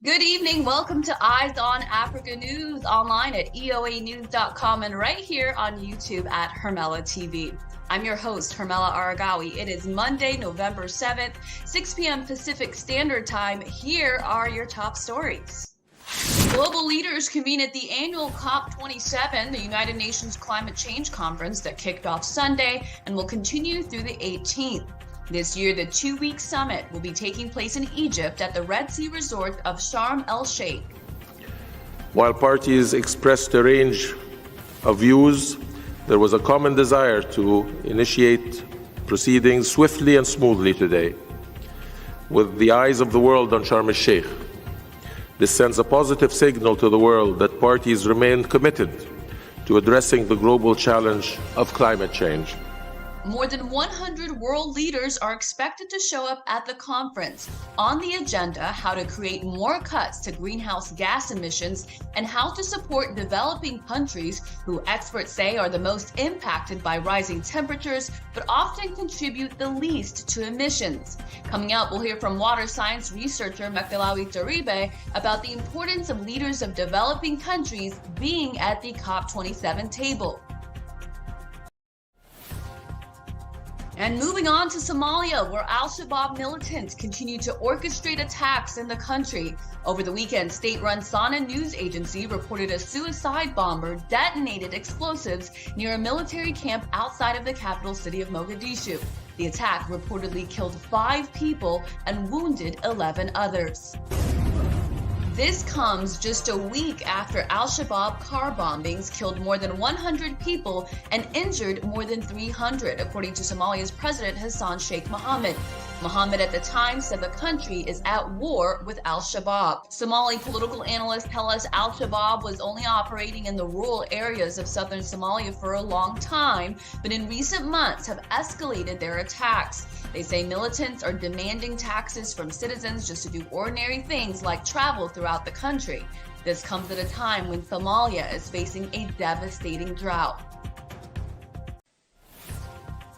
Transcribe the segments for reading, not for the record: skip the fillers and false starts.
Good evening. Welcome to Eyes on Africa News online at eoanews.com and right here on YouTube at Hermela TV. I'm your host, Hermela Aragawi. It is Monday, November 7th, 6 p.m. Pacific Standard Time. Here are your top stories. Global leaders convene at the annual COP27, the United Nations Climate Change Conference that kicked off Sunday and will continue through the 18th. This year, the two-week summit will be taking place in Egypt at the Red Sea resort of Sharm el-Sheikh. While parties expressed a range of views, there was a common desire to initiate proceedings swiftly and smoothly today, with the eyes of the world on Sharm el-Sheikh. This sends a positive signal to the world that parties remain committed to addressing the global challenge of climate change. More than 100 world leaders are expected to show up at the conference. On the agenda, how to create more cuts to greenhouse gas emissions and how to support developing countries who experts say are the most impacted by rising temperatures but often contribute the least to emissions. Coming up, we'll hear from water science researcher Mekdalawi Taribe about the importance of leaders of developing countries being at the COP27 table. And moving on to Somalia, where Al-Shabab militants continue to orchestrate attacks in the country. Over the weekend, state-run Sana news agency reported a suicide bomber detonated explosives near a military camp outside of the capital city of Mogadishu. The attack reportedly killed 5 people and wounded 11 others. This comes just a week after Al-Shabab car bombings killed more than 100 people and injured more than 300, according to Somalia's President Hassan Sheikh Mohammed. Mohammed at the time said the country is at war with Al-Shabab. Somali political analysts tell us Al-Shabab was only operating in the rural areas of southern Somalia for a long time, but in recent months have escalated their attacks. They say militants are demanding taxes from citizens just to do ordinary things like travel throughout the country. This comes at a time when Somalia is facing a devastating drought.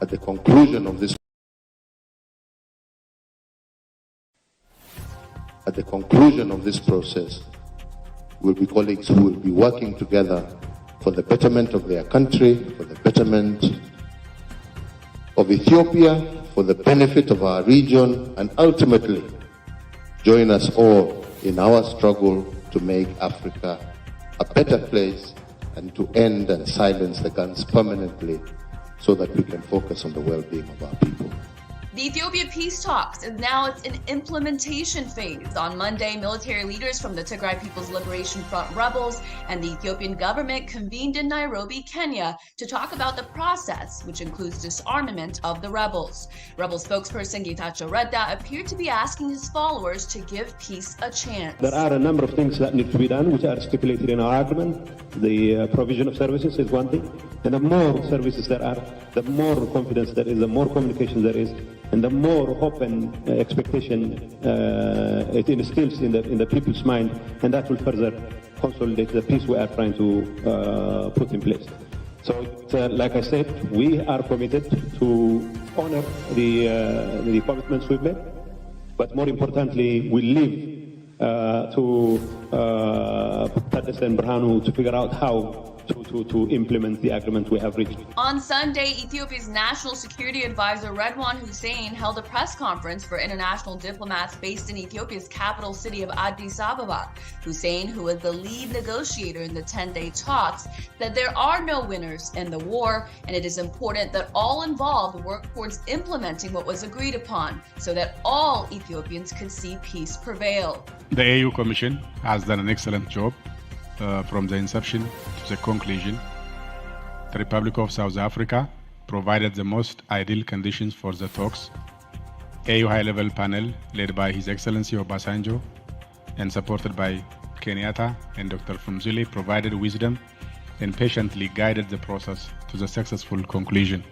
At the conclusion of this process, will be colleagues who will be working together for the betterment of their country, for the betterment of Ethiopia, for the benefit of our region, and ultimately join us all in our struggle to make Africa a better place and to end and silence the guns permanently so that we can focus on the well-being of our people. The Ethiopia peace talks is now in implementation phase. On Monday, military leaders from the Tigray People's Liberation Front rebels and the Ethiopian government convened in Nairobi, Kenya, to talk about the process, which includes disarmament of the rebels. Rebel spokesperson Getachew Reda appeared to be asking his followers to give peace a chance. There are a number of things that need to be done, which are stipulated in our agreement. The provision of services is one thing, and the more services there are, the more confidence there is, the more communication there is, and the more hope and expectation it instills in the people's mind, and that will further consolidate the peace we are trying to put in place. So, like I said, we are committed to honor the commitments we've made, but more importantly, we live to Taddese and Berhanu to figure out how to implement the agreement we have reached. On Sunday, Ethiopia's National Security Advisor Redwan Hussein held a press conference for international diplomats based in Ethiopia's capital city of Addis Ababa. Hussein, who was the lead negotiator in the 10-day talks, said there are no winners in the war, and it is important that all involved work towards implementing what was agreed upon so that all Ethiopians could see peace prevail. The AU Commission has done an excellent job from the inception to the conclusion. The Republic of South Africa provided the most ideal conditions for the talks. AU high-level panel led by His Excellency Obasanjo and supported by Kenyatta and Dr. Fumzile provided wisdom and patiently guided the process to the successful conclusion.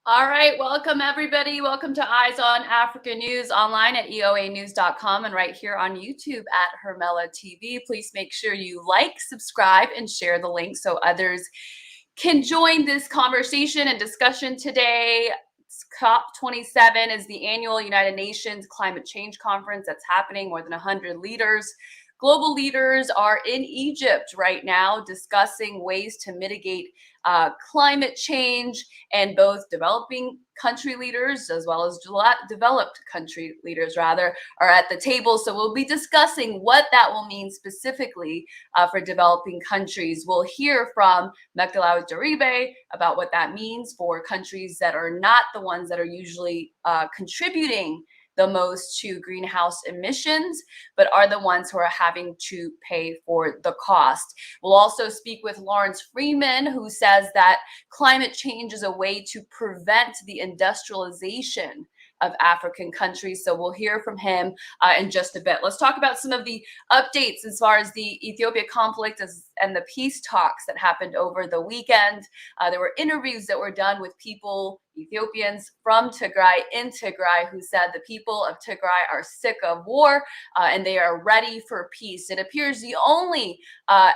All right, welcome everybody. Welcome to Eyes on Africa News online at eoanews.com and right here on YouTube at Hermela TV. Please make sure you like, subscribe, and share the link so others can join this conversation and discussion today. COP27 is the annual United Nations Climate Change Conference that's happening. More than 100 leaders. Global leaders are in Egypt right now discussing ways to mitigate climate change, and both developing country leaders as well as developed country leaders rather are at the table. So we'll be discussing what that will mean specifically for developing countries. We'll hear from Mekdalawi Daribe about what that means for countries that are not the ones that are usually contributing the most to greenhouse emissions, but are the ones who are having to pay for the cost. We'll also speak with Lawrence Freeman, who says that climate change is a way to prevent the industrialization of African countries. So we'll hear from him in just a bit. Let's talk about some of the updates as far as the Ethiopia conflict and the peace talks that happened over the weekend. There were interviews that were done with people, Ethiopians from Tigray in Tigray, who said the people of Tigray are sick of war and they are ready for peace. It appears the only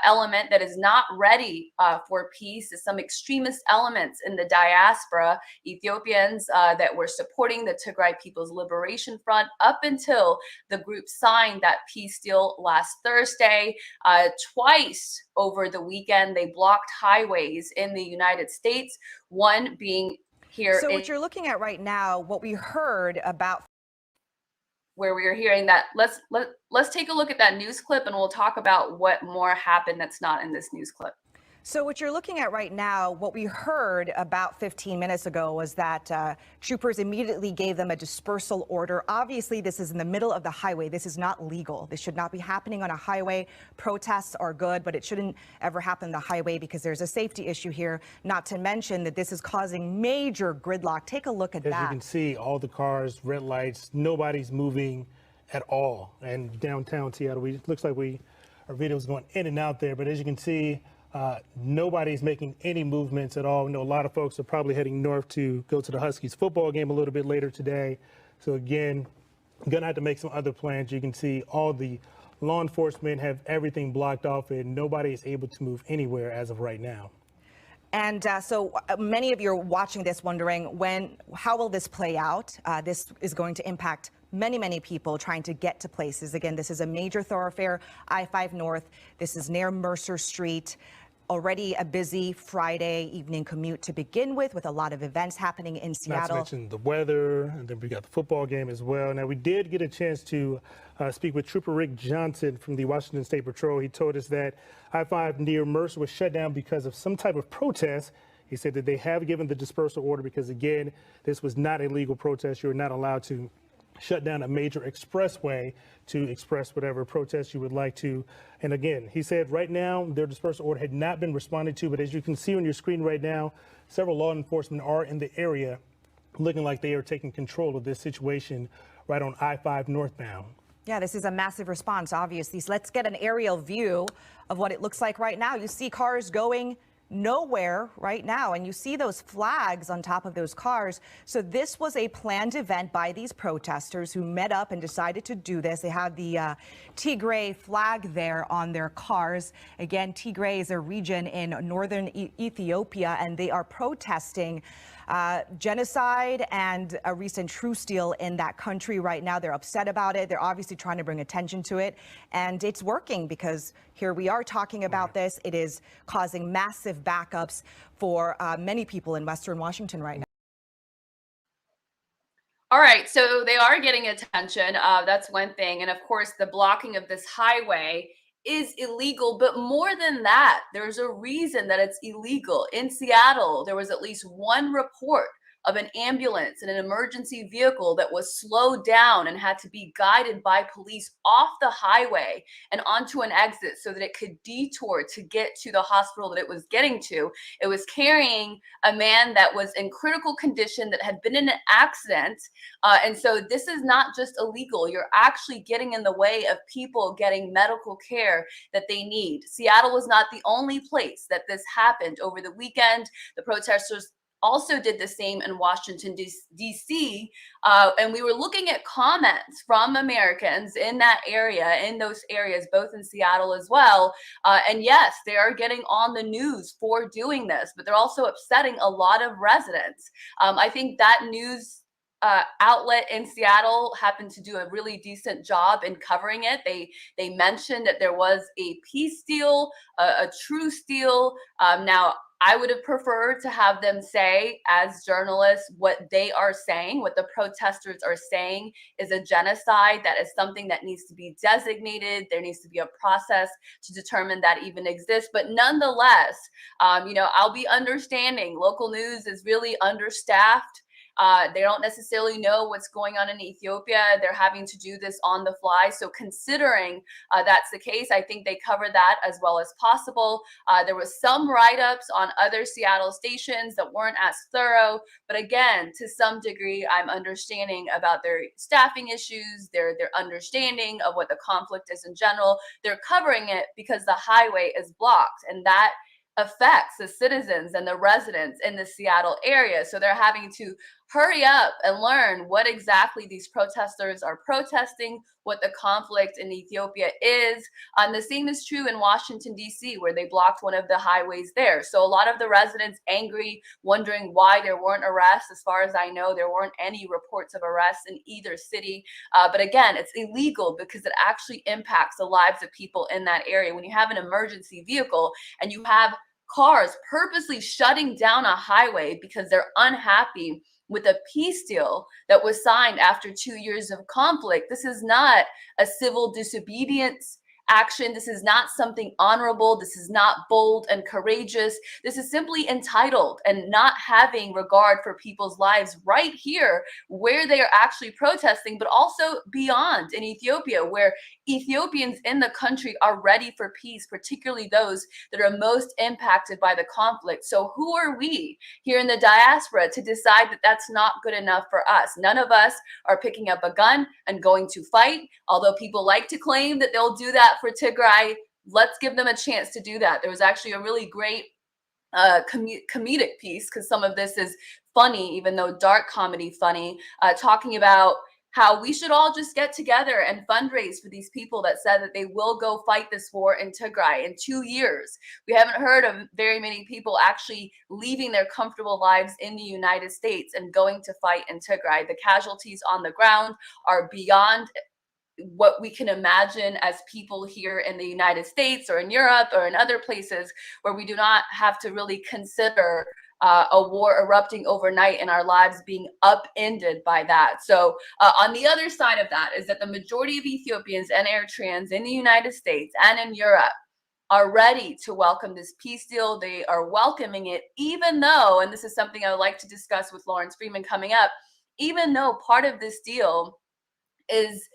element that is not ready for peace is some extremist elements in the diaspora, Ethiopians that were supporting the Tigray People's Liberation Front up until the group signed that peace deal last Thursday. Twice over the weekend, they blocked highways in the United States, one being here. So what you're looking at right now, what we heard about where we are hearing that, let's take a look at that news clip and we'll talk about what more happened that's not in this news clip. So what you're looking at right now, what we heard about 15 minutes ago was that troopers immediately gave them a dispersal order. Obviously, this is in the middle of the highway. This is not legal. This should not be happening on a highway. Protests are good, but it shouldn't ever happen on the highway because there's a safety issue here, not to mention that this is causing major gridlock. Take a look at that. As you can see, all the cars, red lights, nobody's moving at all. And downtown Seattle, looks like our video is going in and out there, but as you can see, nobody's making any movements at all. We know a lot of folks are probably heading north to go to the Huskies football game a little bit later today. So again, gonna have to make some other plans. You can see all the law enforcement have everything blocked off and nobody is able to move anywhere as of right now. And so many of you are watching this wondering how will this play out? This is going to impact many people trying to get to places. Again, this is a major thoroughfare, I-5 North. This is near Mercer Street. Already a busy Friday evening commute to begin with a lot of events happening in Seattle. Not to mention the weather, and then we got the football game as well. Now, we did get a chance to speak with Trooper Rick Johnson from the Washington State Patrol. He told us that I-5 near Mercer was shut down because of some type of protest. He said that they have given the dispersal order because, again, this was not a legal protest. You're not allowed to shut down a major expressway to express whatever protest you would like to. And again, he said right now their dispersal order had not been responded to, but as you can see on your screen right now, several law enforcement are in the area looking like they are taking control of this situation right on I-5 northbound. Yeah, this is a massive response, obviously. So let's get an aerial view of what it looks like right now. You see cars going nowhere right now, and you see those flags on top of those cars. So this was a planned event by these protesters who met up and decided to do this. They have the Tigray flag there on their cars. Again, Tigray is a region in northern Ethiopia, and they are protesting genocide and a recent truce deal in that country right now. They're upset about it. They're obviously trying to bring attention to it, and it's working because here we are talking about this. It is causing massive backups for many people in Western Washington right now. All right, so they are getting attention. That's one thing. And of course, the blocking of this highway is illegal. But more than that, there's a reason that it's illegal. In Seattle, there was at least one report of an ambulance and an emergency vehicle that was slowed down and had to be guided by police off the highway and onto an exit so that it could detour to get to the hospital that it was getting to. It was carrying a man that was in critical condition that had been in an accident. And so this is not just illegal. You're actually getting in the way of people getting medical care that they need. Seattle was not the only place that this happened over the weekend. The protesters also did the same in Washington, D.C. And we were looking at comments from Americans in that area, in those areas, both in Seattle as well. And yes, they are getting on the news for doing this, but they're also upsetting a lot of residents. I think that news outlet in Seattle happened to do a really decent job in covering it. They mentioned that there was a peace deal, a truce deal. Now, I would have preferred to have them say, as journalists, what they are saying, what the protesters are saying is a genocide. That is something that needs to be designated. There needs to be a process to determine that even exists. But nonetheless, I'll be understanding. Local news is really understaffed. They don't necessarily know what's going on in Ethiopia. They're having to do this on the fly. So considering that's the case, I think they covered that as well as possible. There was some write-ups on other Seattle stations that weren't as thorough. But again, to some degree, I'm understanding about their staffing issues, their understanding of what the conflict is in general. They're covering it because the highway is blocked, and that affects the citizens and the residents in the Seattle area. So they're having to hurry up and learn what exactly these protesters are protesting, what the conflict in Ethiopia is. And the same is true in Washington, D.C., where they blocked one of the highways there. So a lot of the residents angry, wondering why there weren't arrests. As far as I know, there weren't any reports of arrests in either city. But again, it's illegal because it actually impacts the lives of people in that area. When you have an emergency vehicle and you have cars purposely shutting down a highway because they're unhappy with a peace deal that was signed after 2 years of conflict. This is not a civil disobedience action. This is not something honorable. This is not bold and courageous. This is simply entitled and not having regard for people's lives right here where they are actually protesting, but also beyond in Ethiopia, where Ethiopians in the country are ready for peace, particularly those that are most impacted by the conflict. So who are we here in the diaspora to decide that that's not good enough for us? None of us are picking up a gun and going to fight, although people like to claim that they'll do that for Tigray. Let's give them a chance to do that. There was actually a really great comedic piece, because some of this is funny, even though dark comedy funny, talking about how we should all just get together and fundraise for these people that said that they will go fight this war in Tigray in 2 years. We haven't heard of very many people actually leaving their comfortable lives in the United States and going to fight in Tigray. The casualties on the ground are beyond what we can imagine as people here in the United States or in Europe or in other places where we do not have to really consider a war erupting overnight and our lives being upended by that. So on the other side of that is that the majority of Ethiopians and Eritreans in the United States and in Europe are ready to welcome this peace deal. They are welcoming it, even though, and this is something I would like to discuss with Lawrence Freeman coming up, even though part of this deal is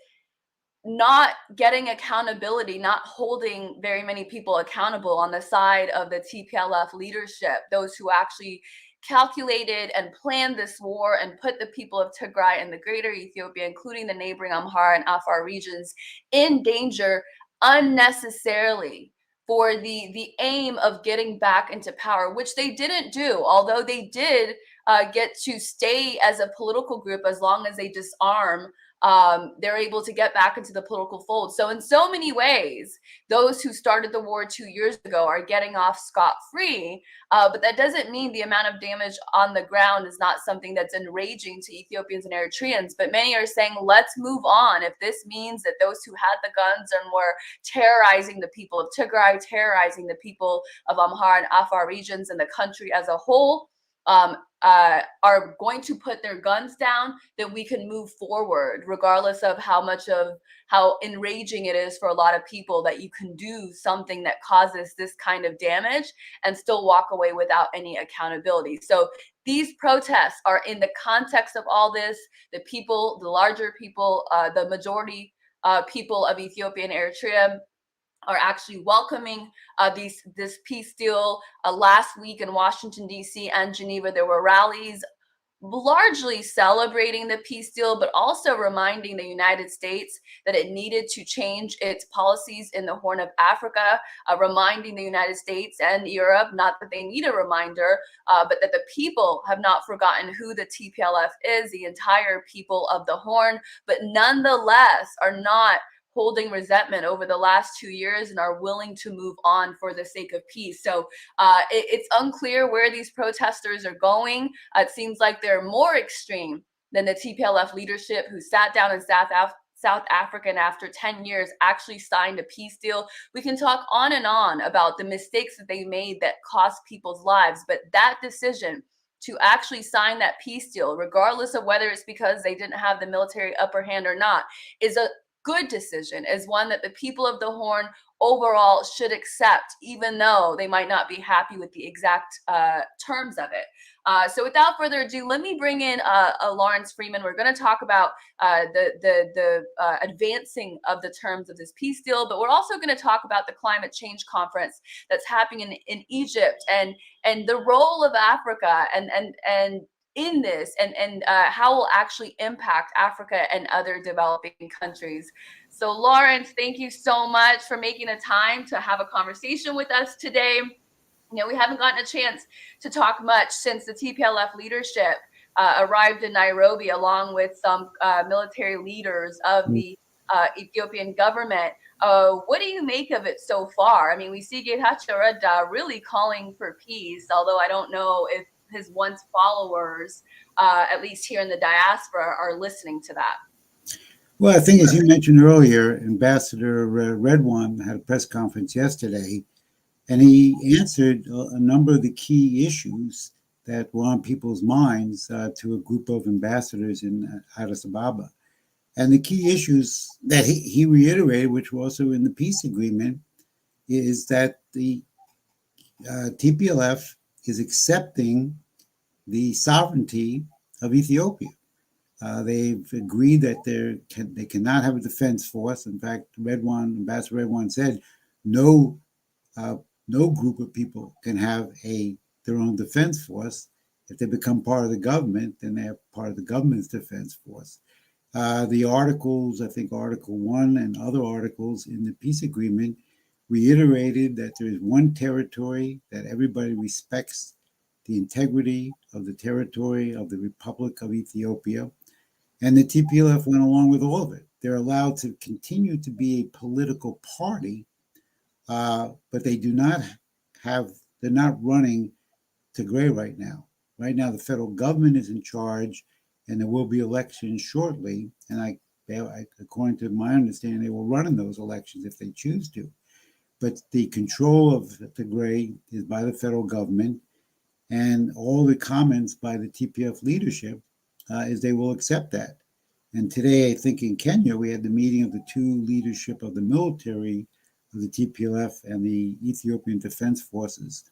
not getting accountability, not holding very many people accountable on the side of the TPLF leadership, those who actually calculated and planned this war and put the people of Tigray and the greater Ethiopia, including the neighboring Amhara and Afar regions, in danger unnecessarily for the aim of getting back into power, which they didn't do, although they did get to stay as a political group as long as they disarm. They're able to get back into the political fold. So in so many ways, those who started the war 2 years ago are getting off scot-free, but that doesn't mean the amount of damage on the ground is not something that's enraging to Ethiopians and Eritreans. But many are saying, let's move on. If this means that those who had the guns and were terrorizing the people of Tigray, terrorizing the people of Amhara and Afar regions and the country as a whole, are going to put their guns down, then we can move forward, regardless of how enraging it is for a lot of people that you can do something that causes this kind of damage and still walk away without any accountability. So these protests are in the context of all this. The people, the larger people, the majority people of Ethiopia and Eritrea are actually welcoming this peace deal. Last week in Washington, D.C. and Geneva, there were rallies largely celebrating the peace deal, but also reminding the United States that it needed to change its policies in the Horn of Africa, reminding the United States and Europe, not that they need a reminder, but that the people have not forgotten who the TPLF is, the entire people of the Horn, but nonetheless are not holding resentment over the last 2 years and are willing to move on for the sake of peace. So it's unclear where these protesters are going. It seems like they're more extreme than the TPLF leadership, who sat down in South Africa and after 10 years actually signed a peace deal. We can talk on and on about the mistakes that they made that cost people's lives, but that decision to actually sign that peace deal, regardless of whether it's because they didn't have the military upper hand or not, is a good decision, is one that the people of the Horn overall should accept, even though they might not be happy with the exact terms of it. So without further ado, let me bring in Lawrence Freeman. We're going to talk about the advancing of the terms of this peace deal, but we're also going to talk about the climate change conference that's happening in Egypt, and the role of Africa and in this, and how it will actually impact Africa and other developing countries. So Lawrence, thank you so much for making the time to have a conversation with us today. You know, we haven't gotten a chance to talk much since the TPLF leadership arrived in Nairobi, along with some military leaders of the Ethiopian government. What do you make of it so far? I mean, we see Getachew Reda really calling for peace, although I don't know if his once followers, at least here in the diaspora, are listening to that. Well, I think, as you mentioned earlier, Ambassador Redwan had a press conference yesterday, and he answered a number of the key issues that were on people's minds to a group of ambassadors in Addis Ababa. And the key issues that he reiterated, which were also in the peace agreement, is that the TPLF is accepting the sovereignty of Ethiopia. They've agreed that they cannot have a defense force. In fact, Ambassador Redwan said no group of people can have their own defense force. If they become part of the government, then they're part of the government's defense force. The articles, I think Article 1 and other articles in the peace agreement, reiterated that there is one territory, that everybody respects the integrity of the territory of the Republic of Ethiopia. And the TPLF went along with all of it. They're allowed to continue to be a political party, but they're not running Tigray right now. Right now, the federal government is in charge, and there will be elections shortly. And according to my understanding, they will run in those elections if they choose to. But the control of Tigray is by the federal government. And all the comments by the TPLF leadership is they will accept that. And today, I think in Kenya, we had the meeting of the two leadership of the military of the TPLF and the Ethiopian Defense Forces.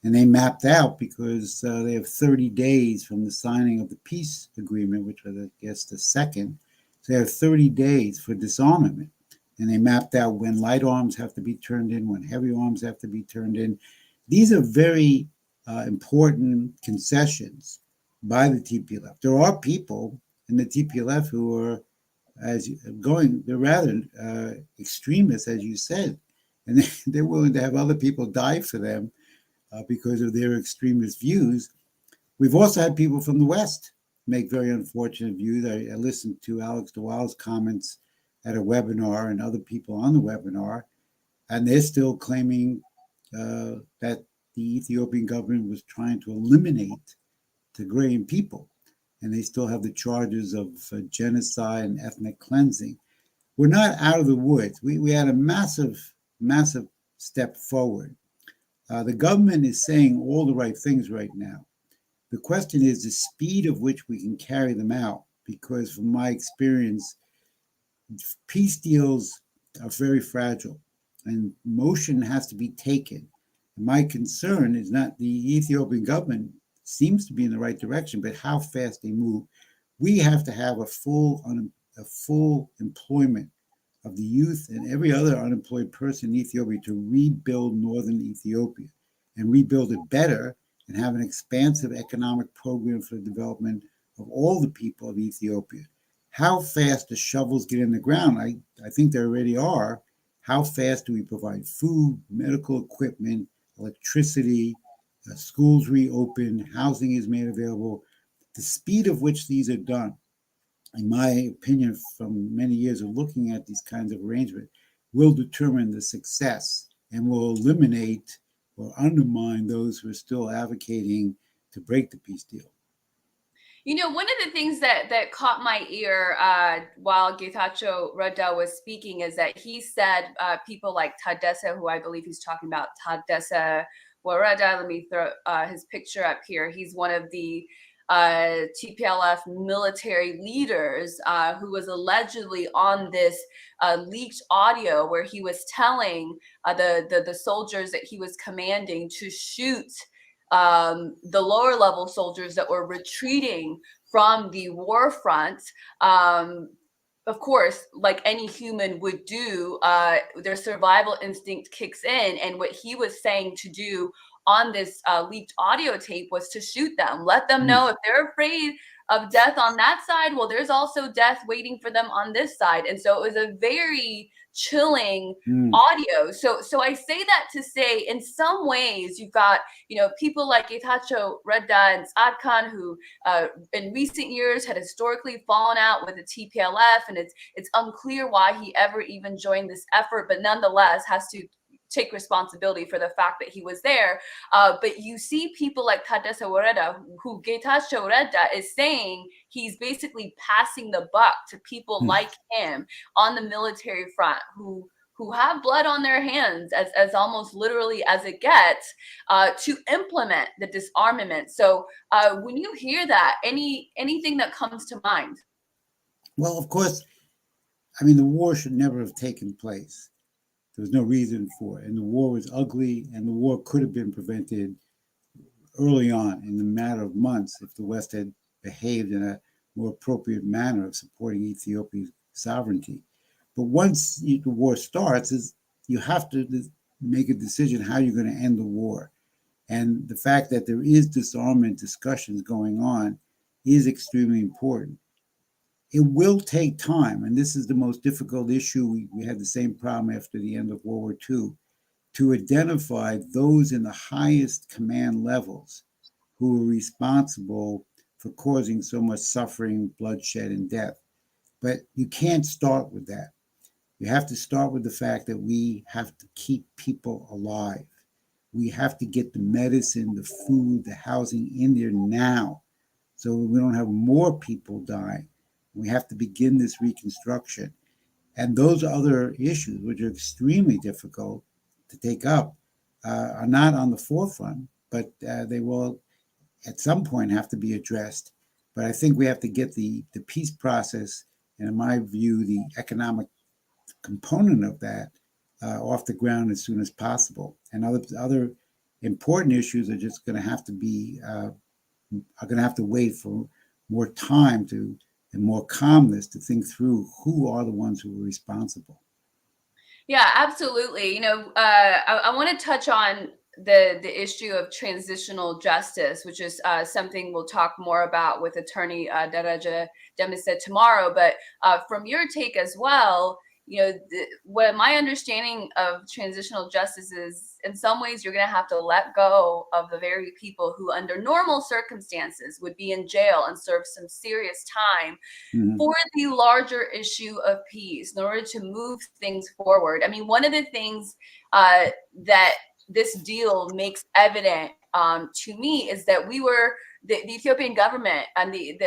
And they mapped out, because they have 30 days from the signing of the peace agreement, which was, I guess, the second. So they have 30 days for disarmament. And they mapped out when light arms have to be turned in, when heavy arms have to be turned in. These are very important concessions by the TPLF. There are people in the TPLF who are they're rather extremists, as you said, and they're willing to have other people die for them because of their extremist views. We've also had people from the West make very unfortunate views. I listened to Alex DeWild's comments at a webinar and other people on the webinar, and they're still claiming that the Ethiopian government was trying to eliminate Tigrayan people, and they still have the charges of genocide and ethnic cleansing. We're not out of the woods. We had a massive step forward. The government is saying all the right things right now. The question is the speed of which we can carry them out, because from my experience, peace deals are very fragile, and motion has to be taken. My concern is not the Ethiopian government seems to be in the right direction, but how fast they move. We have to have a full employment of the youth and every other unemployed person in Ethiopia to rebuild northern Ethiopia and rebuild it better, and have an expansive economic program for the development of all the people of Ethiopia. How fast do shovels get in the ground? I think they already are. How fast do we provide food, medical equipment, electricity, schools reopen, housing is made available? The speed of which these are done, in my opinion, from many years of looking at these kinds of arrangements, will determine the success and will eliminate or undermine those who are still advocating to break the peace deal. You know, one of the things that caught my ear while Getachew Reda was speaking is that he said people like Tadesse, who I believe he's talking about, Tadesse Wareda, let me throw his picture up here. He's one of the TPLF military leaders who was allegedly on this leaked audio where he was telling the soldiers that he was commanding to shoot the lower level soldiers that were retreating from the war front. Of course, like any human would do, their survival instinct kicks in. And what he was saying to do on this leaked audio tape was to shoot them, let them know if they're afraid of death on that side, well, there's also death waiting for them on this side. And so it was a very chilling audio. So I say that to say, in some ways, you've got, you know, people like Getachew Reda and Saad Khan, who in recent years had historically fallen out with the TPLF, and it's unclear why he ever even joined this effort, but nonetheless has to take responsibility for the fact that he was there. But you see people like Tadesse Wareda, who Getachew Reda is saying he's basically passing the buck to people like him on the military front who have blood on their hands, as almost literally as it gets, to implement the disarmament. So when you hear that, anything that comes to mind? Well, of course, I mean, the war should never have taken place. There was no reason for it. And the war was ugly, and the war could have been prevented early on in a matter of months if the West had behaved in a more appropriate manner of supporting Ethiopia's sovereignty. But once the war starts, you have to make a decision how you're going to end the war. And the fact that there is disarmament discussions going on is extremely important. It will take time, and this is the most difficult issue. We had the same problem after the end of World War II, to identify those in the highest command levels who are responsible for causing so much suffering, bloodshed, and death. But you can't start with that. You have to start with the fact that we have to keep people alive. We have to get the medicine, the food, the housing in there now, so we don't have more people dying. We have to begin this reconstruction. And those other issues, which are extremely difficult to take up, are not on the forefront, but they will at some point have to be addressed. But I think we have to get the peace process, and in my view, the economic component of that off the ground as soon as possible. And other important issues are just going to have to be, are going to have to wait for more time and more calmness to think through who are the ones who are responsible. Yeah, absolutely. You know, I want to touch on the issue of transitional justice, which is something we'll talk more about with attorney Daraja Demise tomorrow. But from your take as well, you know, what my understanding of transitional justice is, in some ways, you're going to have to let go of the very people who, under normal circumstances, would be in jail and serve some serious time for the larger issue of peace in order to move things forward. I mean, one of the things that this deal makes evident to me is that the Ethiopian government and the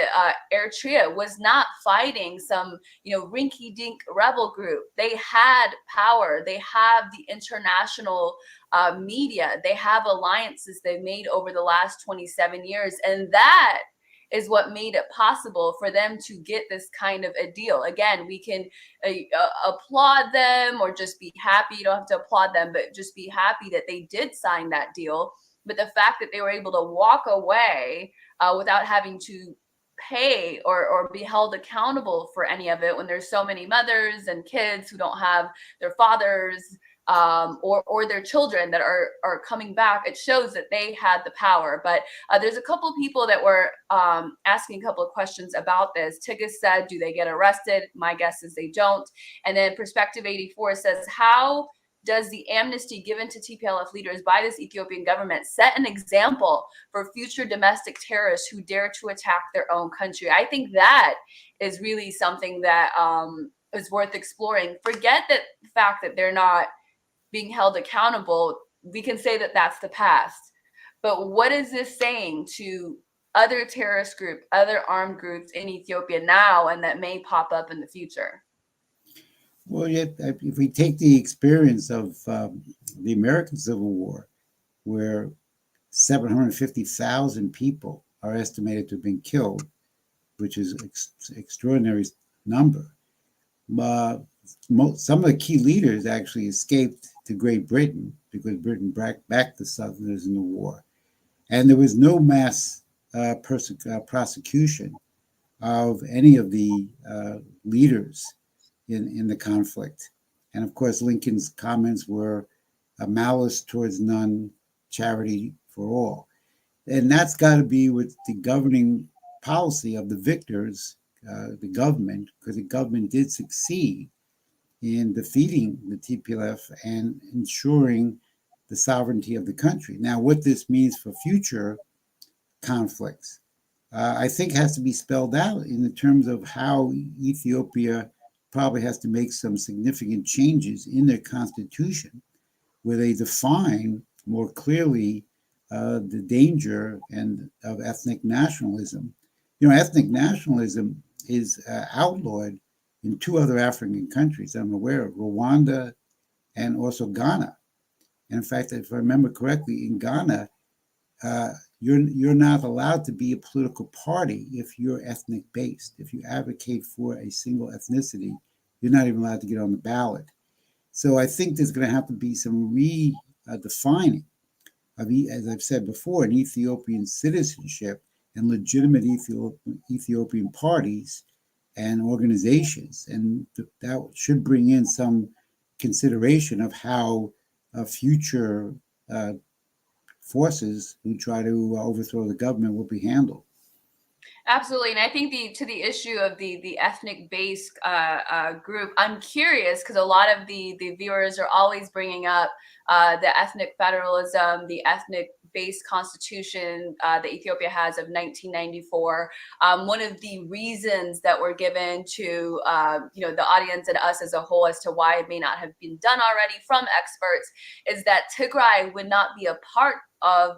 Eritrea was not fighting some, you know, rinky-dink rebel group. They had power. They have the international media. They have alliances they've made over the last 27 years. And that is what made it possible for them to get this kind of a deal. Again, we can applaud them or just be happy. You don't have to applaud them, but just be happy that they did sign that deal. But the fact that they were able to walk away without having to pay or be held accountable for any of it, when there's so many mothers and kids who don't have their fathers or their children that are coming back, it shows that they had the power. But there's a couple of people that were asking a couple of questions about this. Tigges said, do they get arrested? My guess is they don't. And then Perspective 84 says, how does the amnesty given to TPLF leaders by this Ethiopian government set an example for future domestic terrorists who dare to attack their own country? I think that is really something that is worth exploring. Forget the fact that they're not being held accountable. We can say that that's the past. But what is this saying to other terrorist groups, other armed groups in Ethiopia now and that may pop up in the future? Well, yet, if we take the experience of the American Civil War, where 750,000 people are estimated to have been killed, which is an extraordinary number. Some of the key leaders actually escaped to Great Britain because Britain backed the Southerners in the war. And there was no mass prosecution of any of the leaders in the conflict. And of course, Lincoln's comments were a malice towards none, charity for all. And that's got to be with the governing policy of the victors, the government, because the government did succeed in defeating the TPLF and ensuring the sovereignty of the country. Now, what this means for future conflicts, I think has to be spelled out in the terms of how Ethiopia probably has to make some significant changes in their constitution, where they define more clearly the danger of ethnic nationalism. You know, ethnic nationalism is outlawed in 2 other African countries I'm aware of, Rwanda and also Ghana. And in fact, if I remember correctly, in Ghana, you're not allowed to be a political party if you're ethnic based. If you advocate for a single ethnicity, you're not even allowed to get on the ballot. So I think there's going to have to be some redefining of, as I've said before, an Ethiopian citizenship and legitimate Ethiopian parties and organizations. And that should bring in some consideration of how future forces who try to overthrow the government will be handled. Absolutely. And I think to the issue of the ethnic based group, I'm curious because a lot of the viewers are always bringing up the ethnic federalism, the ethnic based constitution that Ethiopia has of 1994. One of the reasons that were given to the audience and us as a whole as to why it may not have been done already from experts is that Tigray would not be a part of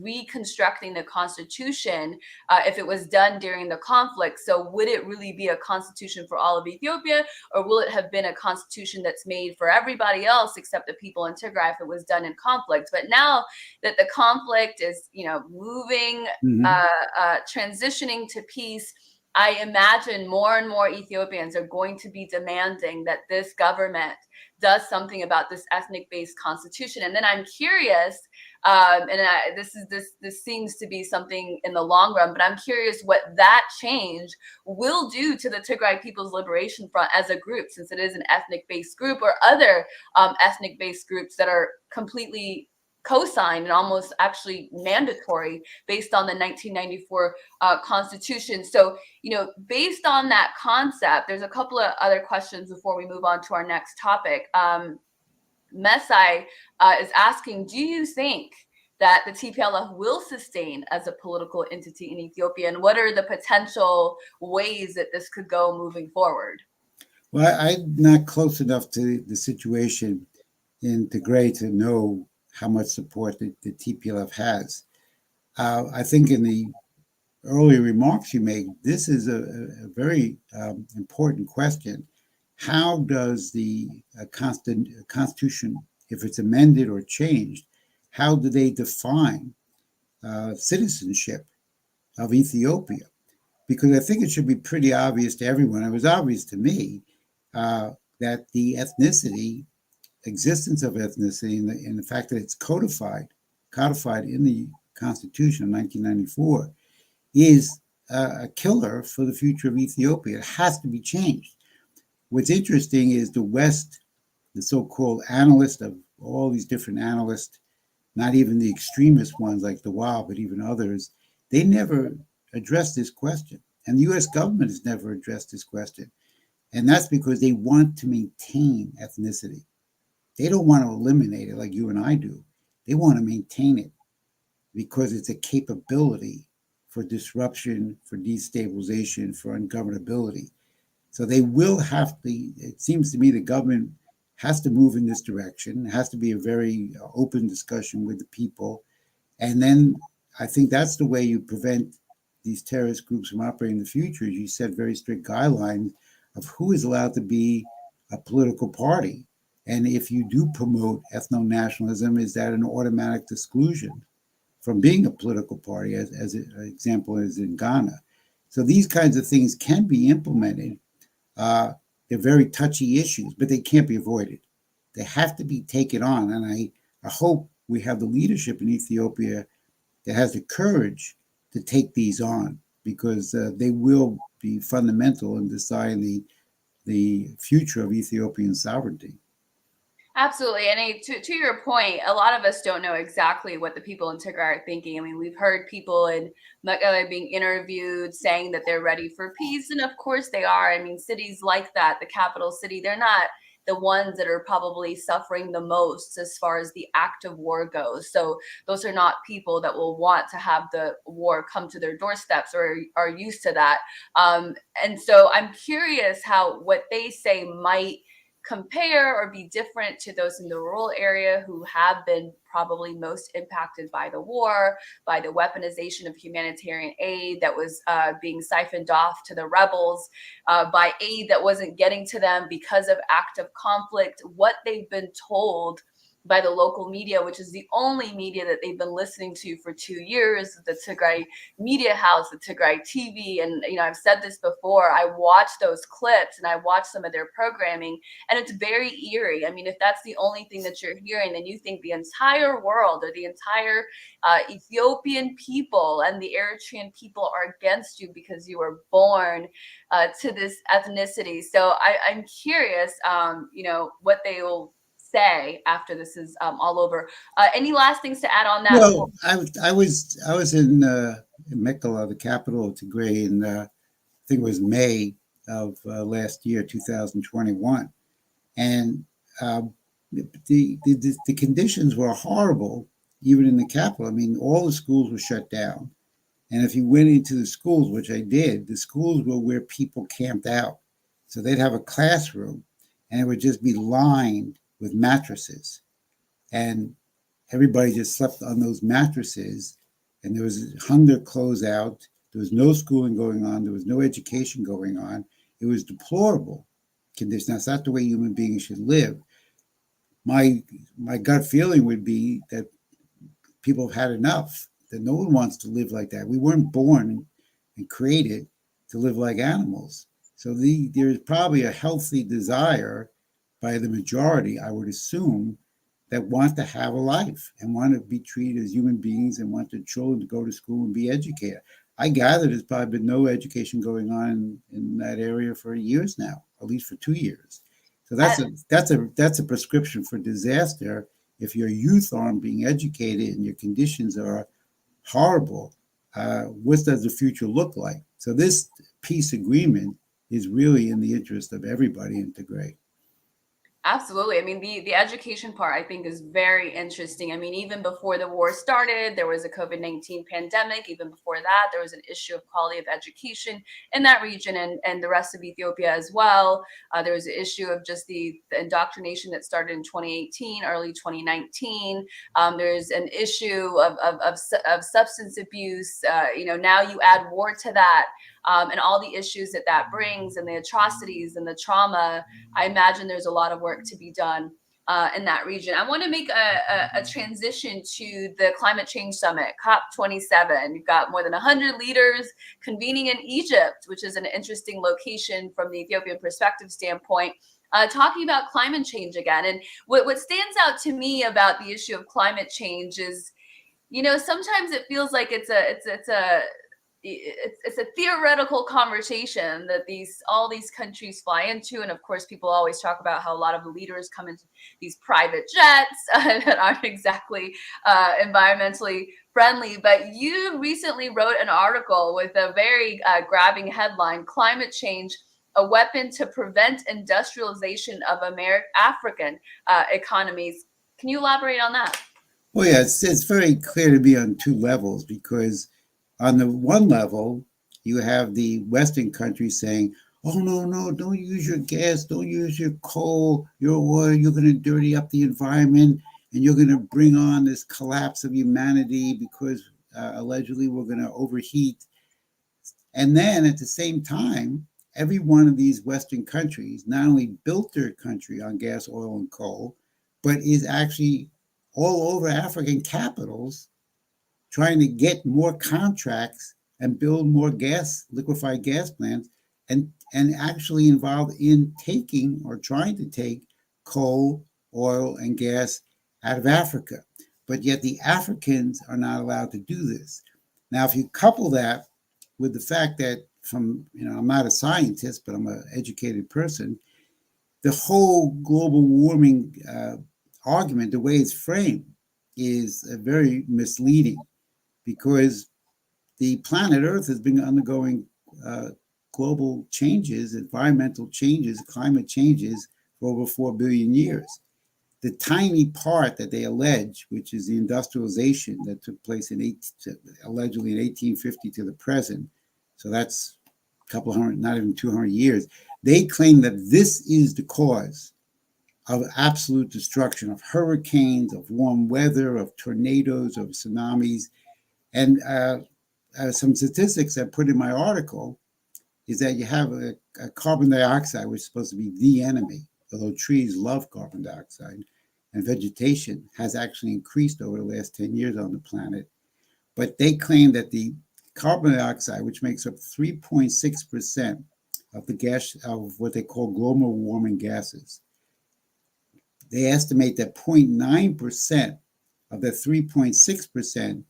reconstructing the constitution if it was done during the conflict. So would it really be a constitution for all of Ethiopia, or will it have been a constitution that's made for everybody else except the people in Tigray if it was done in conflict? But now that the conflict is, moving, transitioning to peace, I imagine more and more Ethiopians are going to be demanding that this government does something about this ethnic-based constitution. And then I'm curious, this seems to be something in the long run, but I'm curious what that change will do to the Tigray People's Liberation Front as a group, since it is an ethnic-based group, or other ethnic-based groups that are completely co-signed and almost actually mandatory based on the 1994 Constitution. So, based on that concept, there's a couple of other questions before we move on to our next topic. Mesai is asking, do you think that the TPLF will sustain as a political entity in Ethiopia? And what are the potential ways that this could go moving forward? Well, I'm not close enough to the situation in Tigray to know how much support the TPLF has. I think in the earlier remarks you made, this is a very important question. How does the Constitution, if it's amended or changed, how do they define citizenship of Ethiopia? Because I think it should be pretty obvious to everyone. It was obvious to me that the existence of ethnicity and the fact that it's codified in the Constitution of 1994 is a killer for the future of Ethiopia. It has to be changed. What's interesting is the West the so-called analysts of all these different analysts, not even the extremist ones like the WA, but even others, they never addressed this question. And the US government has never addressed this question. And that's because they want to maintain ethnicity. They don't want to eliminate it like you and I do. They want to maintain it because it's a capability for disruption, for destabilization, for ungovernability. So they will have to, it seems to me the government has to move in this direction. It has to be a very open discussion with the people. And then I think that's the way you prevent these terrorist groups from operating in the future. You set very strict guidelines of who is allowed to be a political party. And if you do promote ethno-nationalism, is that an automatic exclusion from being a political party, as an example is in Ghana? So these kinds of things can be implemented. They're very touchy issues, but they can't be avoided. They have to be taken on. And I hope we have the leadership in Ethiopia that has the courage to take these on, because they will be fundamental in deciding the future of Ethiopian sovereignty. Absolutely. And to your point, a lot of us don't know exactly what the people in Tigray are thinking. I mean, we've heard people in Mekelle being interviewed saying that they're ready for peace. And of course they are. I mean, cities like that, the capital city, they're not the ones that are probably suffering the most as far as the act of war goes. So those are not people that will want to have the war come to their doorsteps or are used to that. And so I'm curious how what they say might compare or be different to those in the rural area who have been probably most impacted by the war, by the weaponization of humanitarian aid that was being siphoned off to the rebels, by aid that wasn't getting to them because of active conflict, what they've been told by the local media, which is the only media that they've been listening to for 2 years, the Tigray Media House, the Tigray TV. And, you know, I've said this before, I watch those clips and I watch some of their programming, and it's very eerie. I mean, if that's the only thing that you're hearing, then you think the entire world or the entire Ethiopian people and the Eritrean people are against you because you were born to this ethnicity. So I'm curious, you know, what they will say after this is all over. Any last things to add on that? Well, I was in Mekelle, the capital of Tigray, in I think it was May of last year, 2021, and the conditions were horrible, even in the capital. I mean, all the schools were shut down, and if you went into the schools, which I did, the schools were where people camped out. So they'd have a classroom, and it would just be lined with mattresses, and everybody just slept on those mattresses, and there was hung their clothes out. There was no schooling going on. There was no education going on. It was deplorable conditions. That's not the way human beings should live. My gut feeling would be that people have had enough, that no one wants to live like that. We weren't born and created to live like animals. So there is probably a healthy desire by the majority, I would assume, that want to have a life and want to be treated as human beings and want their children to go to school and be educated. I gather there's probably been no education going on in that area for years now, at least for 2 years. So that's a prescription for disaster. If your youth aren't being educated and your conditions are horrible, what does the future look like? So this peace agreement is really in the interest of everybody in Tigray. Absolutely. I mean, the education part, I think, is very interesting. I mean, even before the war started, there was a COVID-19 pandemic. Even before that, there was an issue of quality of education in that region and the rest of Ethiopia as well. There was an issue of just the indoctrination that started in 2018, early 2019. There's an issue of substance abuse. You know, now you add war to that. And all the issues that brings and the atrocities and the trauma, I imagine there's a lot of work to be done in that region. I want to make a transition to the Climate Change Summit, COP27. You've got more than 100 leaders convening in Egypt, which is an interesting location from the Ethiopian perspective standpoint, talking about climate change again. And what stands out to me about the issue of climate change is, you know, sometimes it feels like it's a it's a theoretical conversation that all these countries fly into, and of course people always talk about how a lot of the leaders come into these private jets that aren't exactly environmentally friendly. But you recently wrote an article with a very grabbing headline: "Climate Change, a Weapon to Prevent Industrialization of African Economies." Can you elaborate on that? Well, yeah, it's very clear to me on two levels, because on the one level, you have the Western countries saying, oh, no, don't use your gas, don't use your coal, your oil, you're going to dirty up the environment, and you're going to bring on this collapse of humanity because allegedly we're going to overheat. And then at the same time, every one of these Western countries not only built their country on gas, oil, and coal, but is actually all over African capitals trying to get more contracts and build more liquefied gas plants, and actually involved in taking or trying to take coal, oil, and gas out of Africa. But yet the Africans are not allowed to do this. Now, if you couple that with the fact that I'm not a scientist, but I'm an educated person, the whole global warming argument, the way it's framed, is very misleading, because the planet Earth has been undergoing global changes, environmental changes, climate changes for over 4 billion years. The tiny part that they allege, which is the industrialization that took place allegedly in 1850 to the present, so that's a couple hundred, not even 200 years, they claim that this is the cause of absolute destruction, of hurricanes, of warm weather, of tornadoes, of tsunamis. And some statistics I put in my article is that you have a carbon dioxide, which is supposed to be the enemy, although trees love carbon dioxide, and vegetation has actually increased over the last 10 years on the planet. But they claim that the carbon dioxide, which makes up 3.6% of the gas, of what they call global warming gases, they estimate that 0.9% of the 3.6%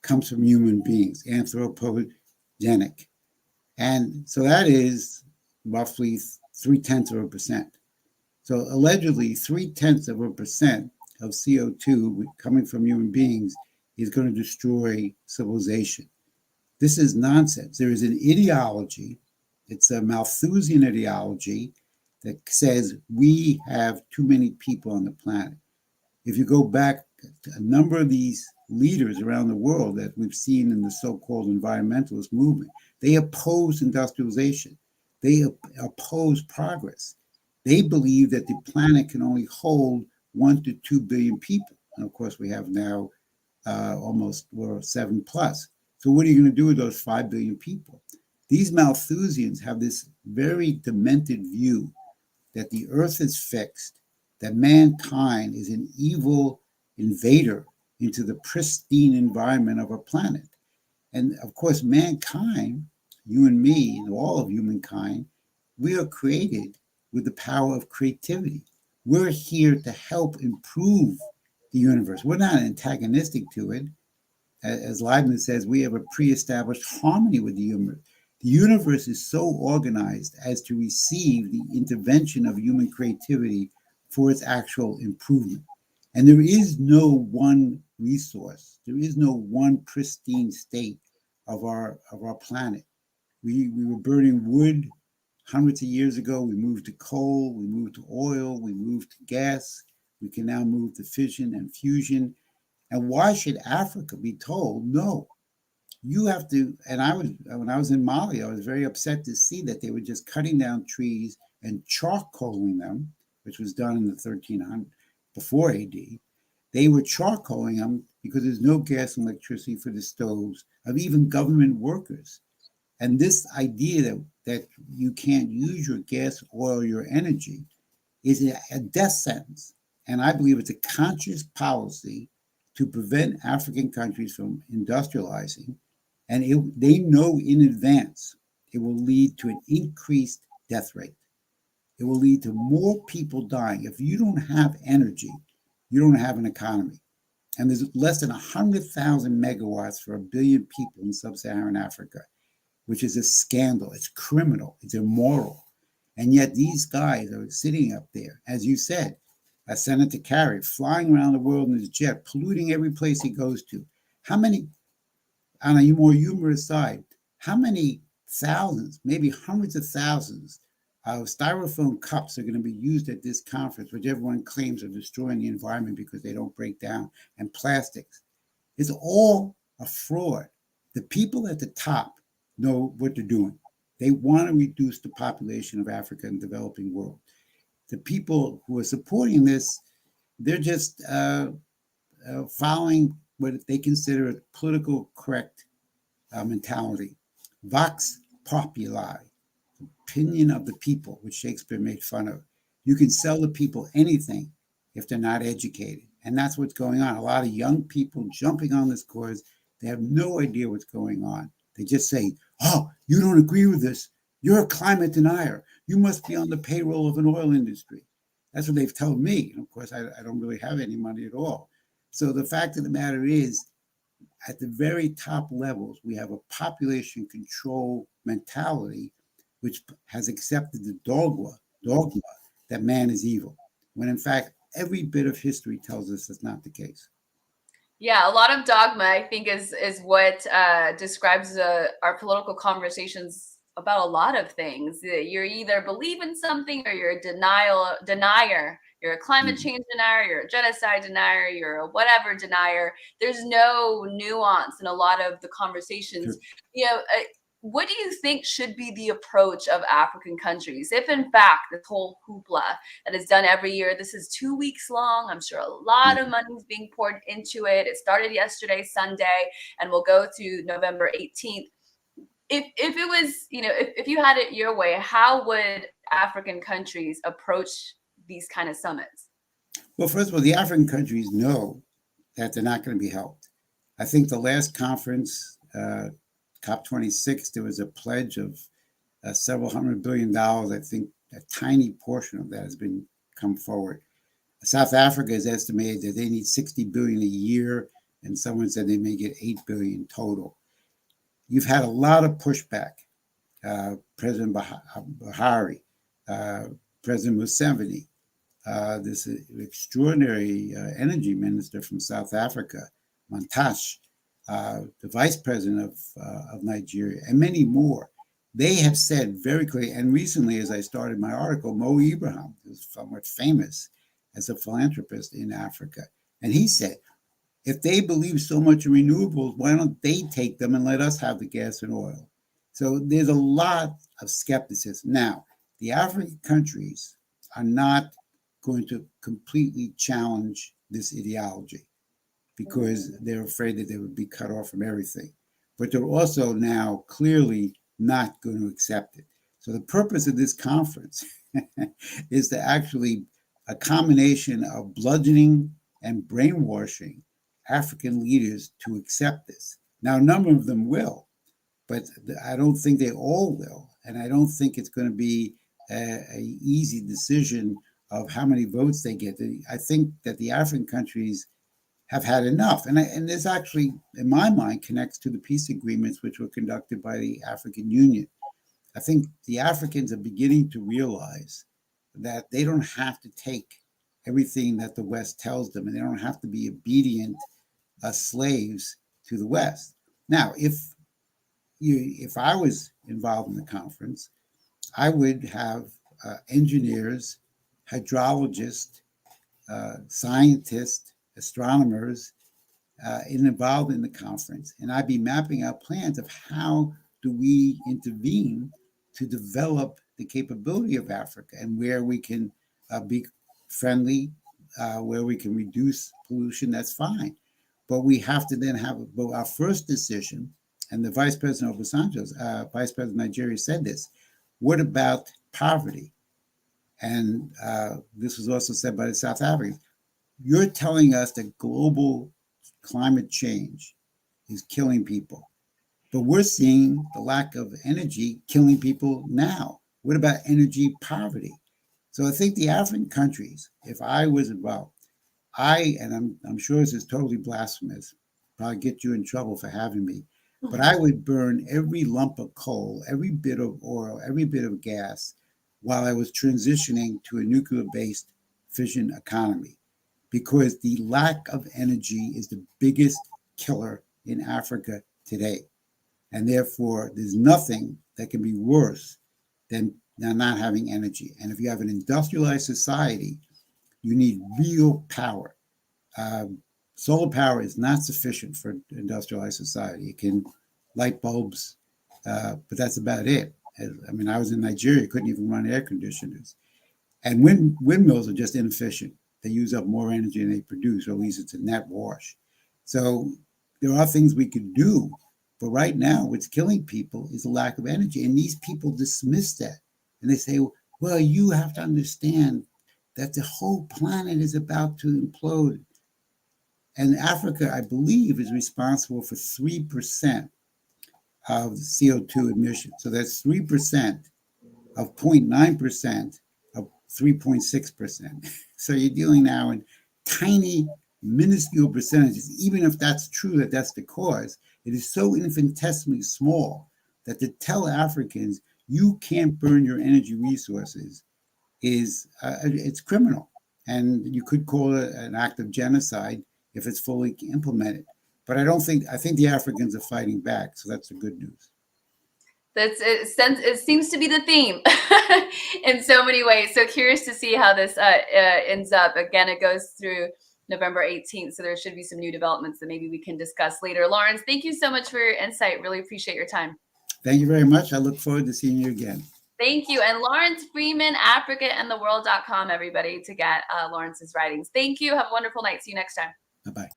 comes from human beings, anthropogenic. And so that is roughly 0.3%. So allegedly 0.3% of CO2 coming from human beings is going to destroy civilization. This is nonsense. There is an ideology, it's a Malthusian ideology, that says we have too many people on the planet. If you go back to a number of these leaders around the world that we've seen in the so-called environmentalist movement, they oppose industrialization. They oppose progress. They believe that the planet can only hold 1 to 2 billion people. And of course, we have now almost 7 plus. So what are you going to do with those 5 billion people? These Malthusians have this very demented view that the earth is fixed, that mankind is an evil invader into the pristine environment of our planet. And of course, mankind, you and me, and all of humankind, we are created with the power of creativity. We're here to help improve the universe. We're not antagonistic to it. As Leibniz says, we have a pre-established harmony with the universe. The universe is so organized as to receive the intervention of human creativity for its actual improvement. And there is no one resource. There is no one pristine state of our planet. We were burning wood hundreds of years ago. We moved to coal, we moved to oil, we moved to gas. We can now move to fission and fusion. And why should Africa be told, no, you have to? And when I was in Mali, I was very upset to see that they were just cutting down trees and charcoaling them, which was done in the 1300s, before AD. They were charcoaling them because there's no gas and electricity for the stoves of even government workers. And this idea that you can't use your gas, oil, your energy is a death sentence. And I believe it's a conscious policy to prevent African countries from industrializing. And they know in advance it will lead to an increased death rate. It will lead to more people dying. If you don't have energy, you don't have an economy. And there's less than 100,000 megawatts for 1 billion people in sub-Saharan Africa. which is a scandal. It's criminal. It's immoral. And yet these guys are sitting up there, as you said, Senator Kerry, flying around the world in his jet, polluting every place he goes to. How many, on a more humorous side, how many thousands, maybe hundreds of thousands of styrofoam cups are going to be used at this conference, which everyone claims are destroying the environment because they don't break down, and plastics? It's all a fraud. The people at the top know what they're doing. They want to reduce the population of Africa and the developing world. The people who are supporting this, they're just following what they consider a political correct mentality. Vox populi, opinion of the people, which Shakespeare made fun of. You can sell the people anything if they're not educated. And that's what's going on. A lot of young people jumping on this cause, they have no idea what's going on. They just say, oh, you don't agree with this. You're a climate denier. You must be on the payroll of an oil industry. That's what they've told me. And of course, I don't really have any money at all. So the fact of the matter is, at the very top levels, we have a population control mentality, which has accepted the dogma that man is evil, when in fact, every bit of history tells us that's not the case. Yeah, a lot of dogma, I think, is what describes our political conversations about a lot of things. You're either believe in something or you're a denier. You're a climate change denier, you're a genocide denier, you're a whatever denier. There's no nuance in a lot of the conversations. Sure. What do you think should be the approach of African countries if, in fact, this whole hoopla that is done every year, this is 2 weeks long. I'm sure a lot of money is being poured into it. It started yesterday, Sunday, and will go to November 18th. If it was, if you had it your way, how would African countries approach these kind of summits? Well, first of all, the African countries know that they're not going to be helped. I think the last conference, COP26, there was a pledge of several $100 billion. I think a tiny portion of that has been come forward. South Africa has estimated that they need $60 billion a year, and someone said they may get $8 billion total. You've had a lot of pushback. President Buhari, President Museveni, this extraordinary energy minister from South Africa, Montash, the vice president of Nigeria, and many more. They have said very clearly, and recently, as I started my article, Mo Ibrahim, who's somewhat famous as a philanthropist in Africa, and he said, if they believe so much in renewables, why don't they take them and let us have the gas and oil? So there's a lot of skepticism. Now, the African countries are not going to completely challenge this ideology because they're afraid that they would be cut off from everything. But they're also now clearly not going to accept it. So the purpose of this conference is to actually a combination of bludgeoning and brainwashing African leaders to accept this. Now, a number of them will, but I don't think they all will. And I don't think it's going to be an easy decision of how many votes they get. I think that the African countries have had enough. And this actually, in my mind, connects to the peace agreements which were conducted by the African Union. I think the Africans are beginning to realize that they don't have to take everything that the West tells them, and they don't have to be obedient slaves to the West. Now, if I was involved in the conference, I would have engineers, hydrologists, scientists, astronomers involved in the conference, and I'd be mapping out plans of how do we intervene to develop the capability of Africa and where we can be friendly, where we can reduce pollution. That's fine. But we have to then have our first decision, and the Vice President Obasanjo's, Vice President of Nigeria said this, what about poverty? And this was also said by the South Africans. You're telling us that global climate change is killing people, but we're seeing the lack of energy killing people now. What about energy poverty? So I think the African countries, if I was involved, and I'm sure this is totally blasphemous, probably get you in trouble for having me. But I would burn every lump of coal, every bit of oil, every bit of gas while I was transitioning to a nuclear-based fission economy, because the lack of energy is the biggest killer in Africa today. And therefore, there's nothing that can be worse than not having energy. And if you have an industrialized society, you need real power. Solar power is not sufficient for industrialized society. It can light bulbs, but that's about it. I mean, I was in Nigeria, couldn't even run air conditioners. And windmills are just inefficient. They use up more energy than they produce, or at least it's a net wash. So there are things we could do, but right now what's killing people is the lack of energy. And these people dismiss that. And they say, well, you have to understand that the whole planet is about to implode. And Africa, I believe, is responsible for 3% of CO2 emissions. So that's 3% of 0.9% of 3.6%. So you're dealing now in tiny, minuscule percentages. Even if that's true, that that's the cause, it is so infinitesimally small that to tell Africans you can't burn your energy resources is it's criminal. And you could call it an act of genocide if it's fully implemented. But I think the Africans are fighting back. So that's the good news. It seems to be the theme in so many ways. So curious to see how this ends up. Again, it goes through November 18th. So there should be some new developments that maybe we can discuss later. Lawrence, thank you so much for your insight. Really appreciate your time. Thank you very much. I look forward to seeing you again. Thank you. And Lawrence Freeman, AfricaandtheWorld.com, everybody, to get Lawrence's writings. Thank you. Have a wonderful night. See you next time. Bye-bye.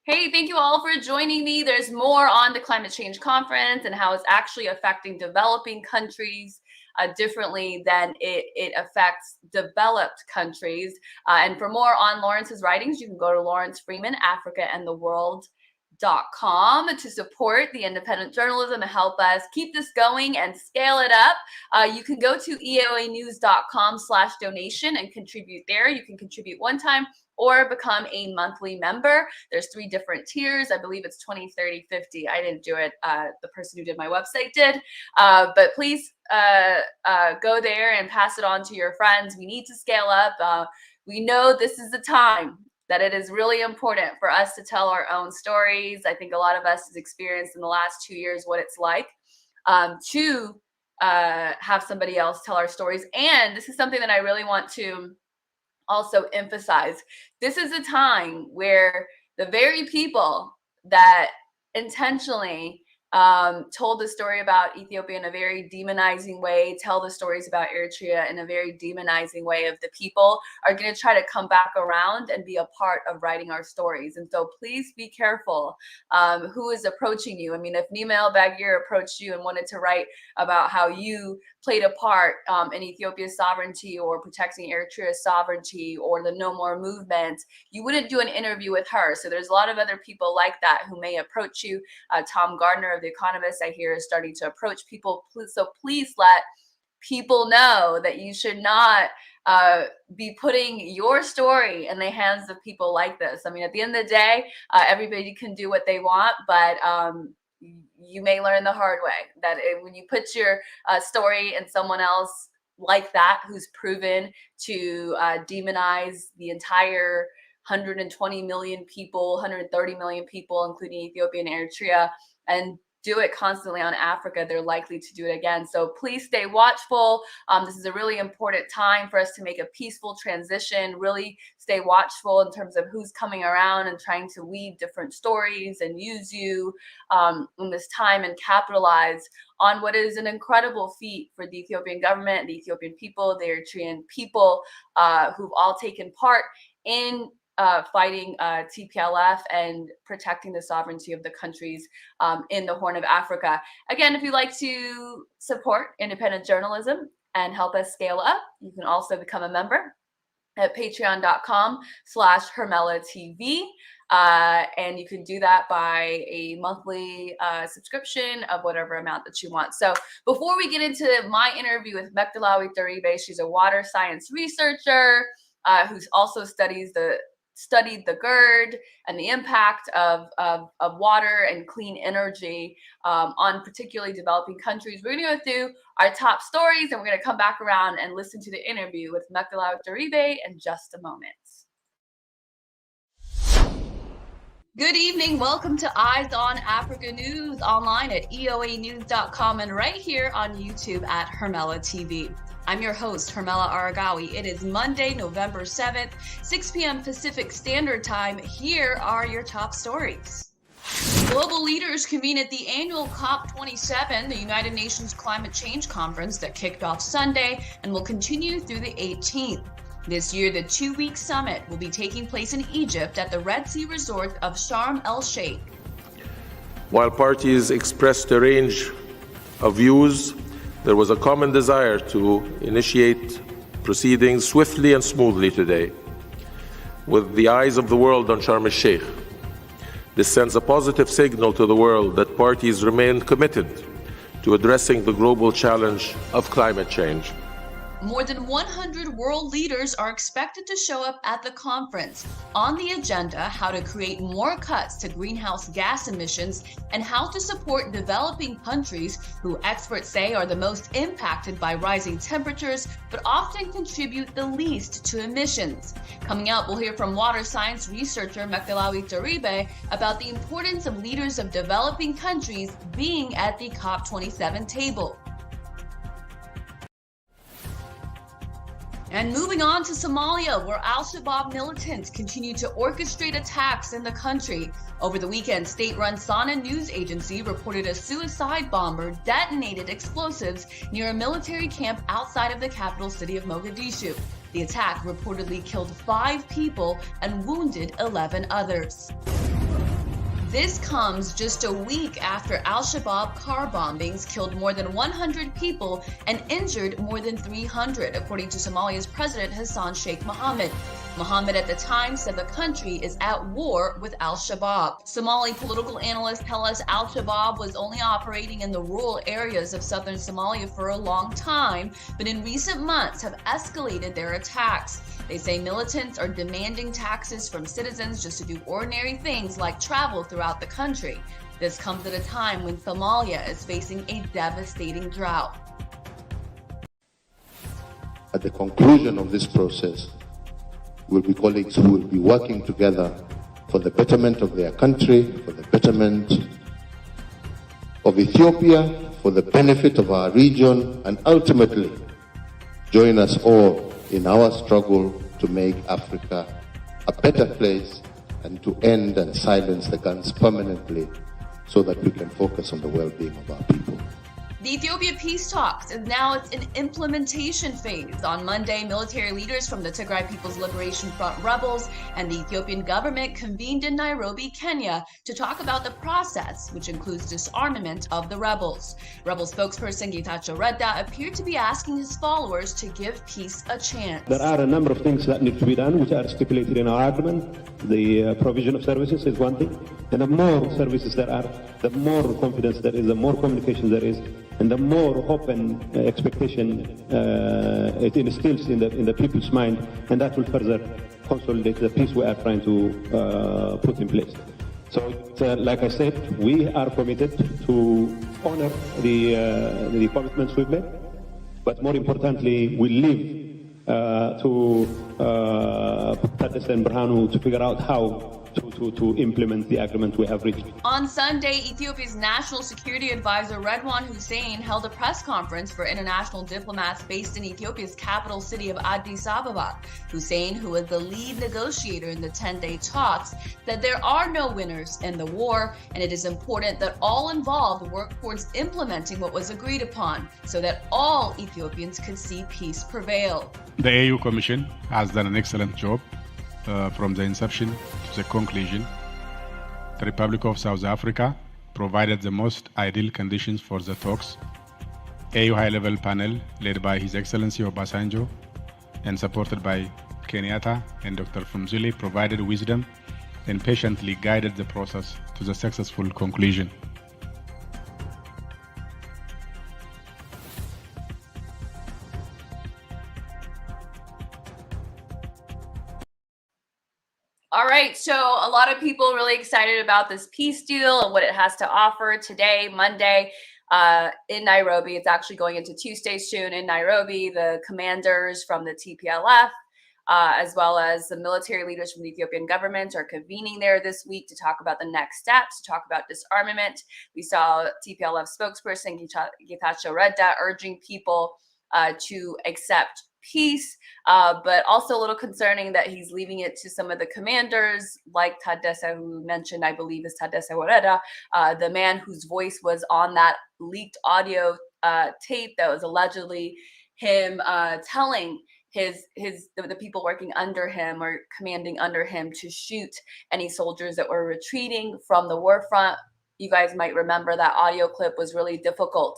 Hey, thank you all for joining me. There's more on the climate change conference and how it's actually affecting developing countries differently than it affects developed countries. And for more on Lawrence's writings, you can go to Lawrence Freeman, AfricaandtheWorld.com to support the independent journalism and help us keep this going and scale it up. You can go to eoanews.com/donation and contribute there. You can contribute one time or become a monthly member. There's 3 different tiers. I believe it's 20, 30, 50. I didn't do it. The person who did my website did. But please go there and pass it on to your friends. We need to scale up. We know this is the time that it is really important for us to tell our own stories. I think a lot of us has experienced in the last 2 years what it's like to have somebody else tell our stories. And this is something that I really want to also emphasize. This is a time where the very people that intentionally told the story about Ethiopia in a very demonizing way, tell the stories about Eritrea in a very demonizing way of the people, are going to try to come back around and be a part of writing our stories. And so please be careful who is approaching you. I mean, if Nima El Bagir approached you and wanted to write about how you played a part in Ethiopia's sovereignty or protecting Eritrea's sovereignty or the No More movement, you wouldn't do an interview with her. So there's a lot of other people like that who may approach you. Tom Gardner of The Economist, I hear, is starting to approach people. So please let people know that you should not be putting your story in the hands of people like this. I mean, at the end of the day, everybody can do what they want, but you may learn the hard way that when you put your story in someone else like that, who's proven to demonize the entire 120 million people, 130 million people, including Ethiopia and Eritrea, and do it constantly on Africa, they're likely to do it again. So please stay watchful. This is a really important time for us to make a peaceful transition, really stay watchful in terms of who's coming around and trying to weave different stories and use you in this time and capitalize on what is an incredible feat for the Ethiopian government, the Ethiopian people, the Eritrean people who've all taken part in fighting TPLF and protecting the sovereignty of the countries in the Horn of Africa. Again, if you'd like to support independent journalism and help us scale up, you can also become a member at patreon.com/HermelaTV. And you can do that by a monthly subscription of whatever amount that you want. So before we get into my interview with Mektalawi Daribe, she's a water science researcher who also studies the studied the GERD and the impact of water and clean energy on particularly developing countries. We're going to go through our top stories, and we're going to come back around and listen to the interview with Mekdalawi Daribe in just a moment. Good evening. Welcome to Eyes on Africa News, online at eoanews.com and right here on YouTube at Hermela TV. I'm your host, Hermela Aragawi. It is Monday, November 7th, 6 p.m. Pacific Standard Time. Here are your top stories. Global leaders convene at the annual COP27, the United Nations Climate Change Conference that kicked off Sunday and will continue through the 18th. This year, the 2-week summit will be taking place in Egypt at the Red Sea resort of Sharm el-Sheikh. While parties expressed a range of views, there was a common desire to initiate proceedings swiftly and smoothly today, with the eyes of the world on Sharm el-Sheikh. This sends a positive signal to the world that parties remain committed to addressing the global challenge of climate change. More than 100 world leaders are expected to show up at the conference. On the agenda, how to create more cuts to greenhouse gas emissions and how to support developing countries who experts say are the most impacted by rising temperatures but often contribute the least to emissions. Coming up, we'll hear from water science researcher Mekdalawi Daribe about the importance of leaders of developing countries being at the COP27 table. And moving on to Somalia, where Al-Shabab militants continue to orchestrate attacks in the country. Over the weekend, state-run Sana news agency reported a suicide bomber detonated explosives near a military camp outside of the capital city of Mogadishu. The attack reportedly killed 5 people and wounded 11 others. This comes just a week after Al-Shabaab car bombings killed more than 100 people and injured more than 300, according to Somalia's President Hassan Sheikh Mohammed. Mohammed at the time said the country is at war with Al-Shabaab. Somali political analysts tell us Al-Shabaab was only operating in the rural areas of southern Somalia for a long time, but in recent months have escalated their attacks. They say militants are demanding taxes from citizens just to do ordinary things like travel throughout the country. This comes at a time when Somalia is facing a devastating drought. At the conclusion of this process, will be colleagues who will be working together for the betterment of their country, for the betterment of Ethiopia, for the benefit of our region, and ultimately join us all in our struggle to make Africa a better place and to end and silence the guns permanently so that we can focus on the well-being of our people. The Ethiopia peace talks is now in implementation phase. On Monday, military leaders from the Tigray People's Liberation Front rebels and the Ethiopian government convened in Nairobi, Kenya, to talk about the process, which includes disarmament of the rebels. Rebel spokesperson Getachew Reda appeared to be asking his followers to give peace a chance. There are a number of things that need to be done, which are stipulated in our agreement. The provision of services is one thing, and the more services there are, the more confidence there is, the more communication there is, and the more hope and expectation it instills in the people's mind, and that will further consolidate the peace we are trying to put in place. So, like I said, we are committed to honor the commitments we've made, but more importantly, we live to Taddese and Berhanu to figure out how to implement the agreement we have reached. On Sunday, Ethiopia's National Security Advisor Redwan Hussein held a press conference for international diplomats based in Ethiopia's capital city of Addis Ababa. Hussein, who was the lead negotiator in the 10-day talks, said there are no winners in the war, and it is important that all involved work towards implementing what was agreed upon so that all Ethiopians could see peace prevail. The AU Commission has done an excellent job from the inception to the conclusion. The Republic of South Africa provided the most ideal conditions for the talks. AU high-level panel led by His Excellency Obasanjo and supported by Kenyatta and Dr. Fumzile provided wisdom and patiently guided the process to the successful conclusion. All right, so a lot of people really excited about this peace deal and what it has to offer today, Monday, in Nairobi. It's actually going into Tuesday soon in Nairobi. The commanders from the TPLF, as well as the military leaders from the Ethiopian government, are convening there this week to talk about the next steps, to talk about disarmament. We saw TPLF spokesperson Getachew Reda urging people to accept peace, but also a little concerning that he's leaving it to some of the commanders, like Tadesse, who mentioned, I believe, is Tadesse Wareda, the man whose voice was on that leaked audio tape that was allegedly him telling the people working under him or commanding under him to shoot any soldiers that were retreating from the war front. You guys might remember that audio clip was really difficult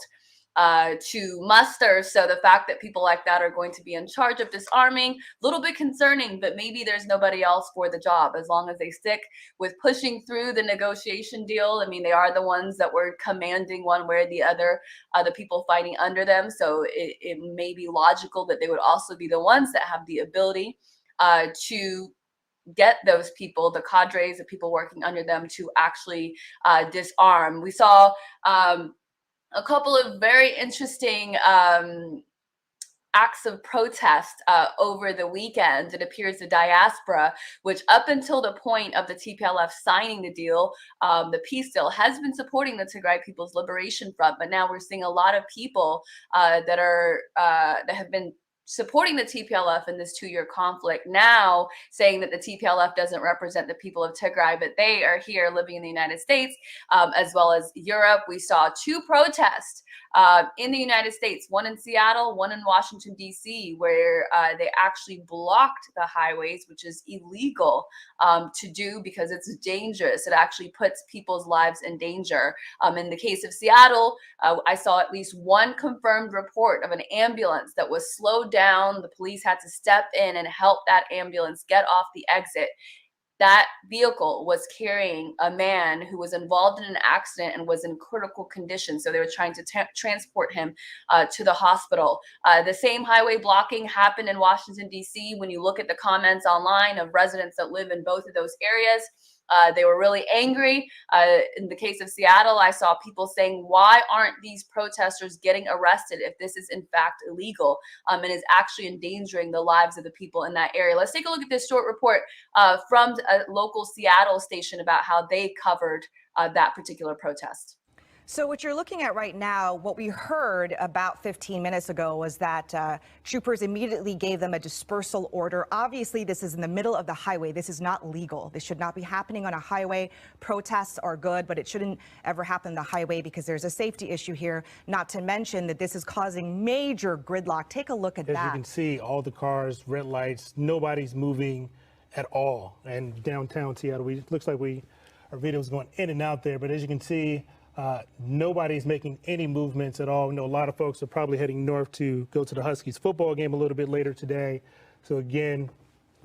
to muster. So the fact that people like that are going to be in charge of disarming, a little bit concerning, but maybe there's nobody else for the job as long as they stick with pushing through the negotiation deal. I mean, they are the ones that were commanding one way or the other, the people fighting under them. So it may be logical that they would also be the ones that have the ability to get those people, the cadres, the people working under them, to actually disarm. We saw a couple of very interesting acts of protest over the weekend. It appears the Diaspora, which up until the point of the TPLF signing the deal, the peace deal, has been supporting the Tigray People's Liberation Front, but now we're seeing a lot of people that have been supporting the TPLF in this 2-year conflict, now saying that the TPLF doesn't represent the people of Tigray, but they are here living in the United States, as well as Europe. We saw 2 protests in the United States, one in Seattle, one in Washington, D.C., where they actually blocked the highways, which is illegal to do because it's dangerous. It actually puts people's lives in danger. In the case of Seattle, I saw at least one confirmed report of an ambulance that was slowed down. The police had to step in and help that ambulance get off the exit. That vehicle was carrying a man who was involved in an accident and was in critical condition. So they were trying to transport him to the hospital. The same highway blocking happened in Washington, D.C. When you look at the comments online of residents that live in both of those areas, they were really angry. In the case of Seattle, I saw people saying, why aren't these protesters getting arrested if this is in fact illegal and is actually endangering the lives of the people in that area? Let's take a look at this short report from a local Seattle station about how they covered that particular protest. So what you're looking at right now, what we heard about 15 minutes ago was that troopers immediately gave them a dispersal order. Obviously, this is in the middle of the highway. This is not legal. This should not be happening on a highway. Protests are good, but it shouldn't ever happen on the highway because there's a safety issue here, not to mention that this is causing major gridlock. Take a look at that. As you can see, all the cars, red lights, nobody's moving at all. And downtown Seattle, looks like our video's going in and out there, but as you can see, nobody's making any movements at all. I know a lot of folks are probably heading north to go to the Huskies football game a little bit later today. So again,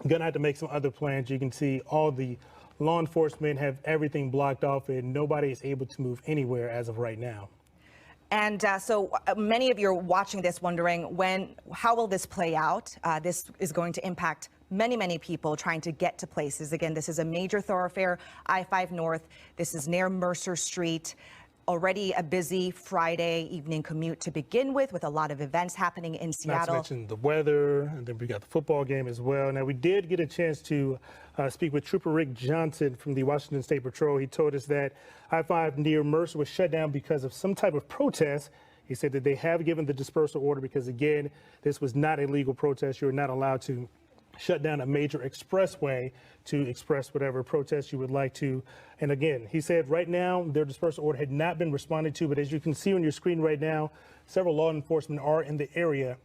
gonna have to make some other plans. You can see all the law enforcement have everything blocked off and nobody is able to move anywhere as of right now. And so many of you are watching this wondering how will this play out? This is going to impact many people trying to get to places. Again, this is a major thoroughfare, I-5 North. This is near Mercer Street. Already a busy Friday evening commute to begin with a lot of events happening in Seattle. Not to mention the weather, and then we got the football game as well. Now, we did get a chance to speak with Trooper Rick Johnson from the Washington State Patrol. He told us that I-5 near Mercer was shut down because of some type of protest. He said that they have given the dispersal order because, again, this was not a legal protest. You are not allowed to shut down a major expressway to express whatever protest you would like to. And again, he said right now their dispersal order had not been responded to, but as you can see on your screen right now, several law enforcement are in the area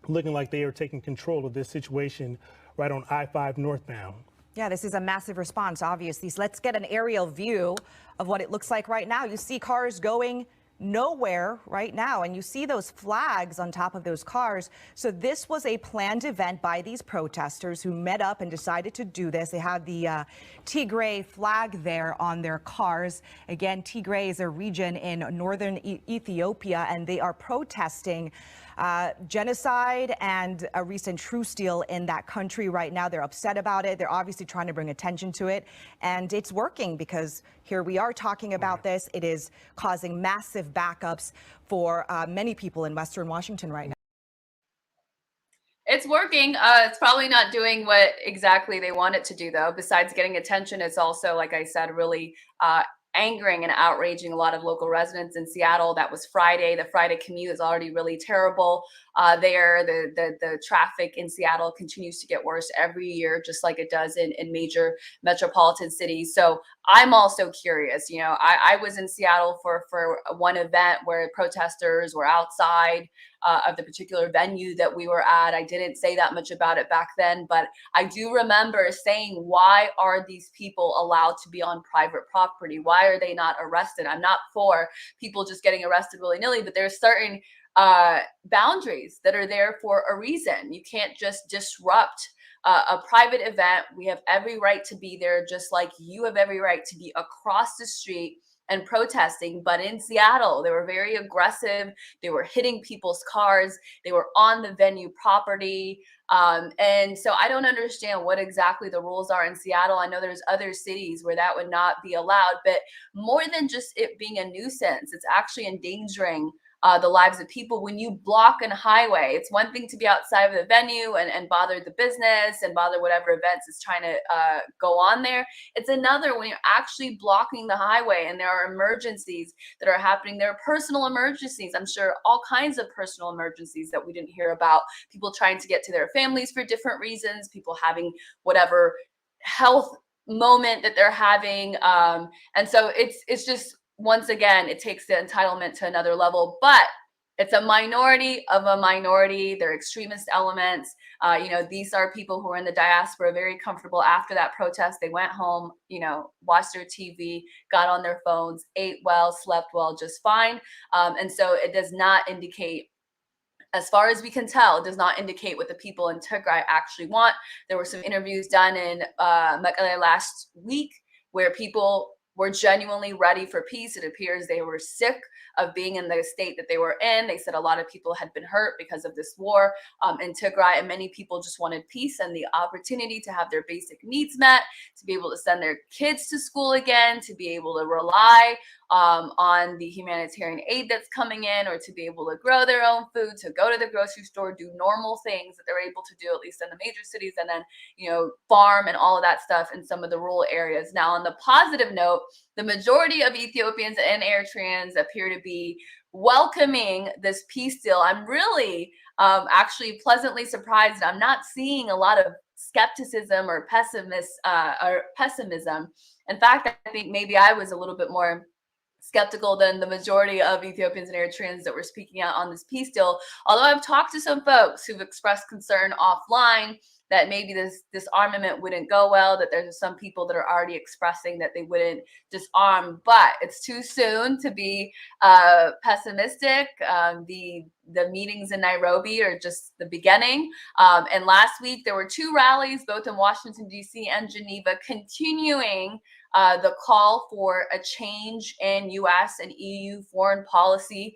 looking like they are taking control of this situation right on I-5 northbound. Yeah, this is a massive response, obviously. So let's get an aerial view of what it looks like right now. You see cars going nowhere right now. And you see those flags on top of those cars. So this was a planned event by these protesters who met up and decided to do this. They had the Tigray flag there on their cars. Again, Tigray is a region in northern Ethiopia, and they are protesting genocide and a recent truce deal in that country right now. They're upset about it. They're obviously trying to bring attention to it. And it's working, because here we are talking about this. It is causing massive backups for many people in Western Washington right now. It's working. It's probably not doing what exactly they want it to do, though. Besides getting attention, it's also, like I said, really angering and outraging a lot of local residents in Seattle. That was Friday. The Friday commute is already really terrible there. The traffic in Seattle continues to get worse every year, just like it does in major metropolitan cities. So I'm also curious. You know, I was in Seattle for one event where protesters were outside of the particular venue that we were at. I didn't say that much about it back then, but I do remember saying, why are these people allowed to be on private property? Why are they not arrested? I'm not for people just getting arrested willy-nilly, but there's certain boundaries that are there for a reason. You can't just disrupt a private event. We have every right to be there, just like you have every right to be across the street and protesting. But in Seattle, they were very aggressive. They were hitting people's cars. They were on the venue property. And so I don't understand what exactly the rules are in Seattle. I know there's other cities where that would not be allowed, but more than just it being a nuisance, it's actually endangering the lives of people. When you block a highway, it's one thing to be outside of the venue and bother the business and bother whatever events is trying to go on there. It's another when you're actually blocking the highway and there are emergencies that are happening. There are personal emergencies. I'm sure all kinds of personal emergencies that we didn't hear about. People trying to get to their families for different reasons, people having whatever health moment that they're having. And so it's just, once again, it takes the entitlement to another level, but it's a minority of a minority. They're extremist elements. You know, these are people who are in the diaspora, very comfortable after that protest. They went home, you know, watched their TV, got on their phones, ate well, slept well, just fine. And so it does not indicate, as far as we can tell, it does not indicate what the people in Tigray actually want. There were some interviews done in Mekelle last week where people were genuinely ready for peace. It appears they were sick of being in the state that they were in. They said a lot of people had been hurt because of this war in Tigray, and many people just wanted peace and the opportunity to have their basic needs met, to be able to send their kids to school again, to be able to rely on the humanitarian aid that's coming in, or to be able to grow their own food, to go to the grocery store, do normal things that they're able to do, at least in the major cities, and then, you know, farm and all of that stuff in some of the rural areas. Now, on the positive note, the majority of Ethiopians and Eritreans appear to be welcoming this peace deal. I'm really actually pleasantly surprised. I'm not seeing a lot of skepticism or pessimism. In fact, I think maybe I was a little bit more skeptical than the majority of Ethiopians and Eritreans that were speaking out on this peace deal. Although I've talked to some folks who've expressed concern offline that maybe this disarmament wouldn't go well, that there's some people that are already expressing that they wouldn't disarm, but it's too soon to be pessimistic. The meetings in Nairobi are just the beginning. And last week, there were 2 rallies, both in Washington, D.C. and Geneva, continuing the call for a change in U.S. and EU foreign policy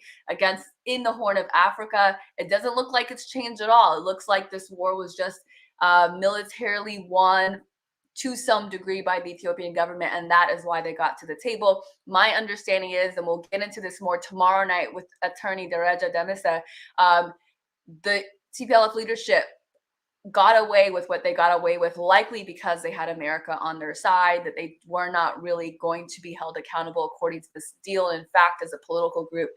in the Horn of Africa. It doesn't look like it's changed at all. It looks like this war was just militarily won to some degree by the Ethiopian government, and that is why they got to the table. My understanding is, and we'll get into this more tomorrow night with attorney Dereja Demisa, the TPLF leadership got away with what they got away with, likely because they had America on their side, that they were not really going to be held accountable according to this deal. In fact, as a political group,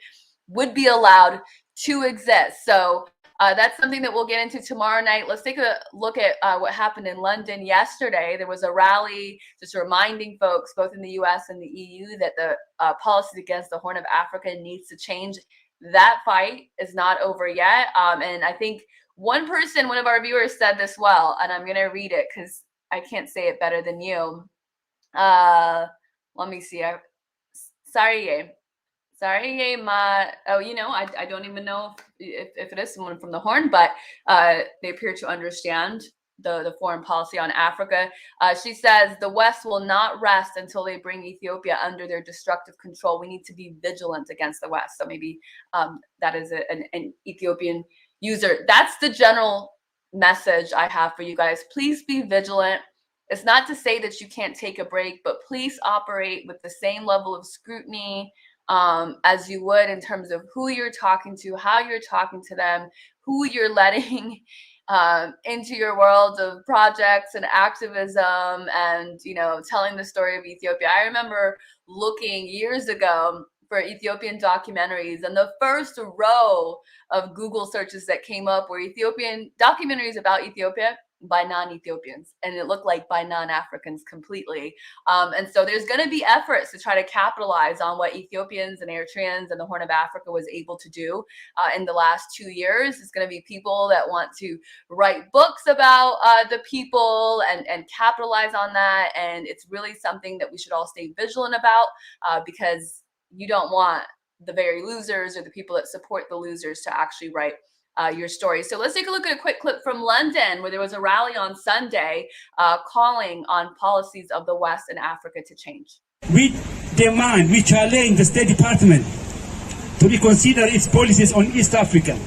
would be allowed to exist. So that's something that we'll get into tomorrow night. Let's take a look at what happened in London yesterday. There was a rally just reminding folks, both in the US and the EU, that the policies against the Horn of Africa needs to change. That fight is not over yet. And I think one of our viewers said this well, and I'm going to read it because I can't say it better than you. Let me see. Sorry, I don't even know if it is someone from the Horn, but they appear to understand the foreign policy on Africa. She says the West will not rest until they bring Ethiopia under their destructive control. We need to be vigilant against the West. So maybe that is an Ethiopian user. That's the general message I have for you guys. Please be vigilant. It's not to say that you can't take a break, but please operate with the same level of scrutiny as you would in terms of who you're talking to, how you're talking to them, who you're letting into your world of projects and activism, and telling the story of Ethiopia. I remember looking years ago for Ethiopian documentaries, and the first row of Google searches that came up were Ethiopian documentaries about Ethiopia by non-Ethiopians, and it looked like by non-Africans completely. And so there's going to be efforts to try to capitalize on what Ethiopians and Eritreans and the Horn of Africa was able to do in the last 2 years. It's going to be people that want to write books about the people and capitalize on that. And it's really something that we should all stay vigilant about because you don't want the very losers or the people that support the losers to actually write your story. So let's take a look at a quick clip from London, where there was a rally on Sunday calling on policies of the West and Africa to change. We demand, we challenge the State Department to reconsider its policies on East Africa,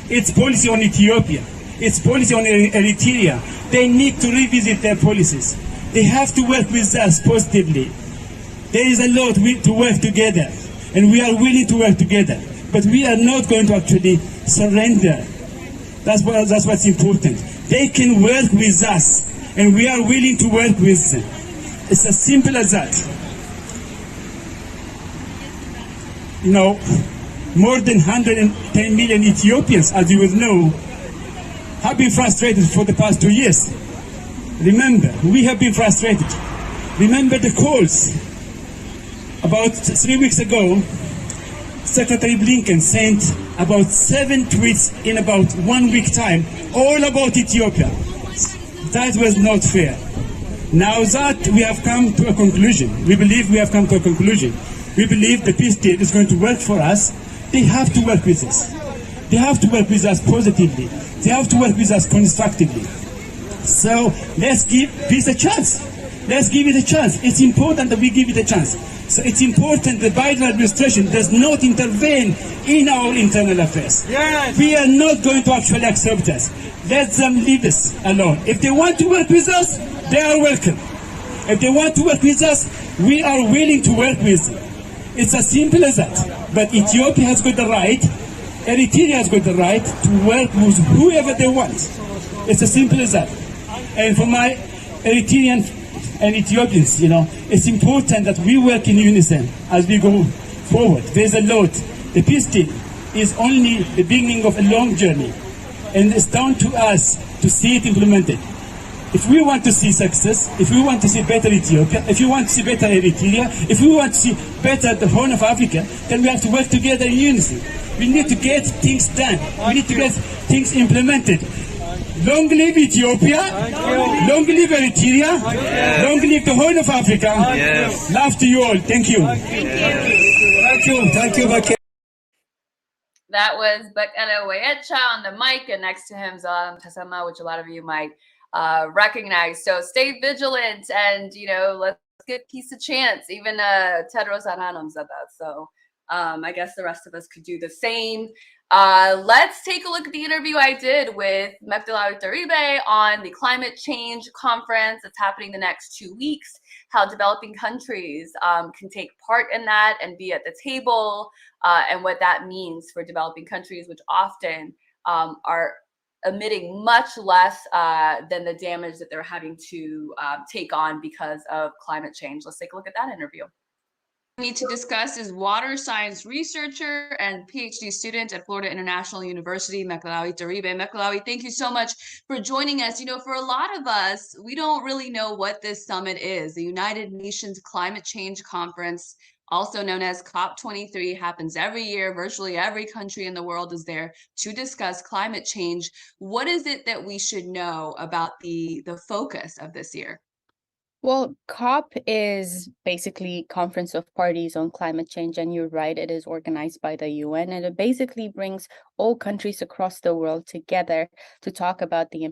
its policy on Ethiopia, its policy on Eritrea. They need to revisit their policies. They have to work with us positively. There is a lot to work together, and we are willing to work together. But we are not going to actually surrender. That's what's important. They can work with us, and we are willing to work with them. It's as simple as that. More than 110 million Ethiopians, as you will know, have been frustrated for the past 2 years. Remember, we have been frustrated. Remember the calls. About 3 weeks ago, Secretary Blinken sent about 7 tweets in about 1 week time, all about Ethiopia. That was not fair. Now that we have come to a conclusion, we believe we have come to a conclusion. We believe the peace deal is going to work for us. They have to work with us. They have to work with us positively. They have to work with us constructively. So let's give peace a chance. Let's give it a chance. It's important that we give it a chance. So it's important the Biden administration does not intervene in our internal affairs. Yes. We are not going to actually accept us. Let them leave us alone. If they want to work with us, they are welcome. If they want to work with us, we are willing to work with them. It's as simple as that. But Ethiopia has got the right, Eritrea has got the right to work with whoever they want. It's as simple as that. And for my Eritrean and Ethiopians, it's important that we work in unison as we go forward. There's a lot. The peace deal is only the beginning of a long journey, and it's down to us to see it implemented. If we want to see success, if we want to see better Ethiopia, if we want to see better Eritrea, if we want to see better the Horn of Africa, then we have to work together in unison. We need to get things done. We need to get things implemented. Long live Ethiopia, long live Eritrea, long live the Horn of Africa. Love to you all. Thank you. Thank you. That was Bekele Weyecha on the mic, and next to him Zalam Tasama, which a lot of you might recognize. So stay vigilant, and let's give peace a chance. Even Tedros Adhanom said that. So I guess the rest of us could do the same. Let's take a look at the interview I did with Mekdalawi Taribe on the climate change conference that's happening the next 2 weeks, how developing countries can take part in that and be at the table, and what that means for developing countries, which often are emitting much less than the damage that they're having to take on because of climate change. Let's take a look at that interview. We need to discuss is water science researcher and PhD student at Florida International University, Mekdalawi Taribe. Mekdalawi, thank you so much for joining us. For a lot of us, we don't really know what this summit is. The United Nations Climate Change Conference, also known as COP23, happens every year. Virtually every country in the world is there to discuss climate change. What is it that we should know about the focus of this year? Well, COP is basically Conference of Parties on Climate Change, and you're right, it is organized by the UN, and it basically brings all countries across the world together to talk about the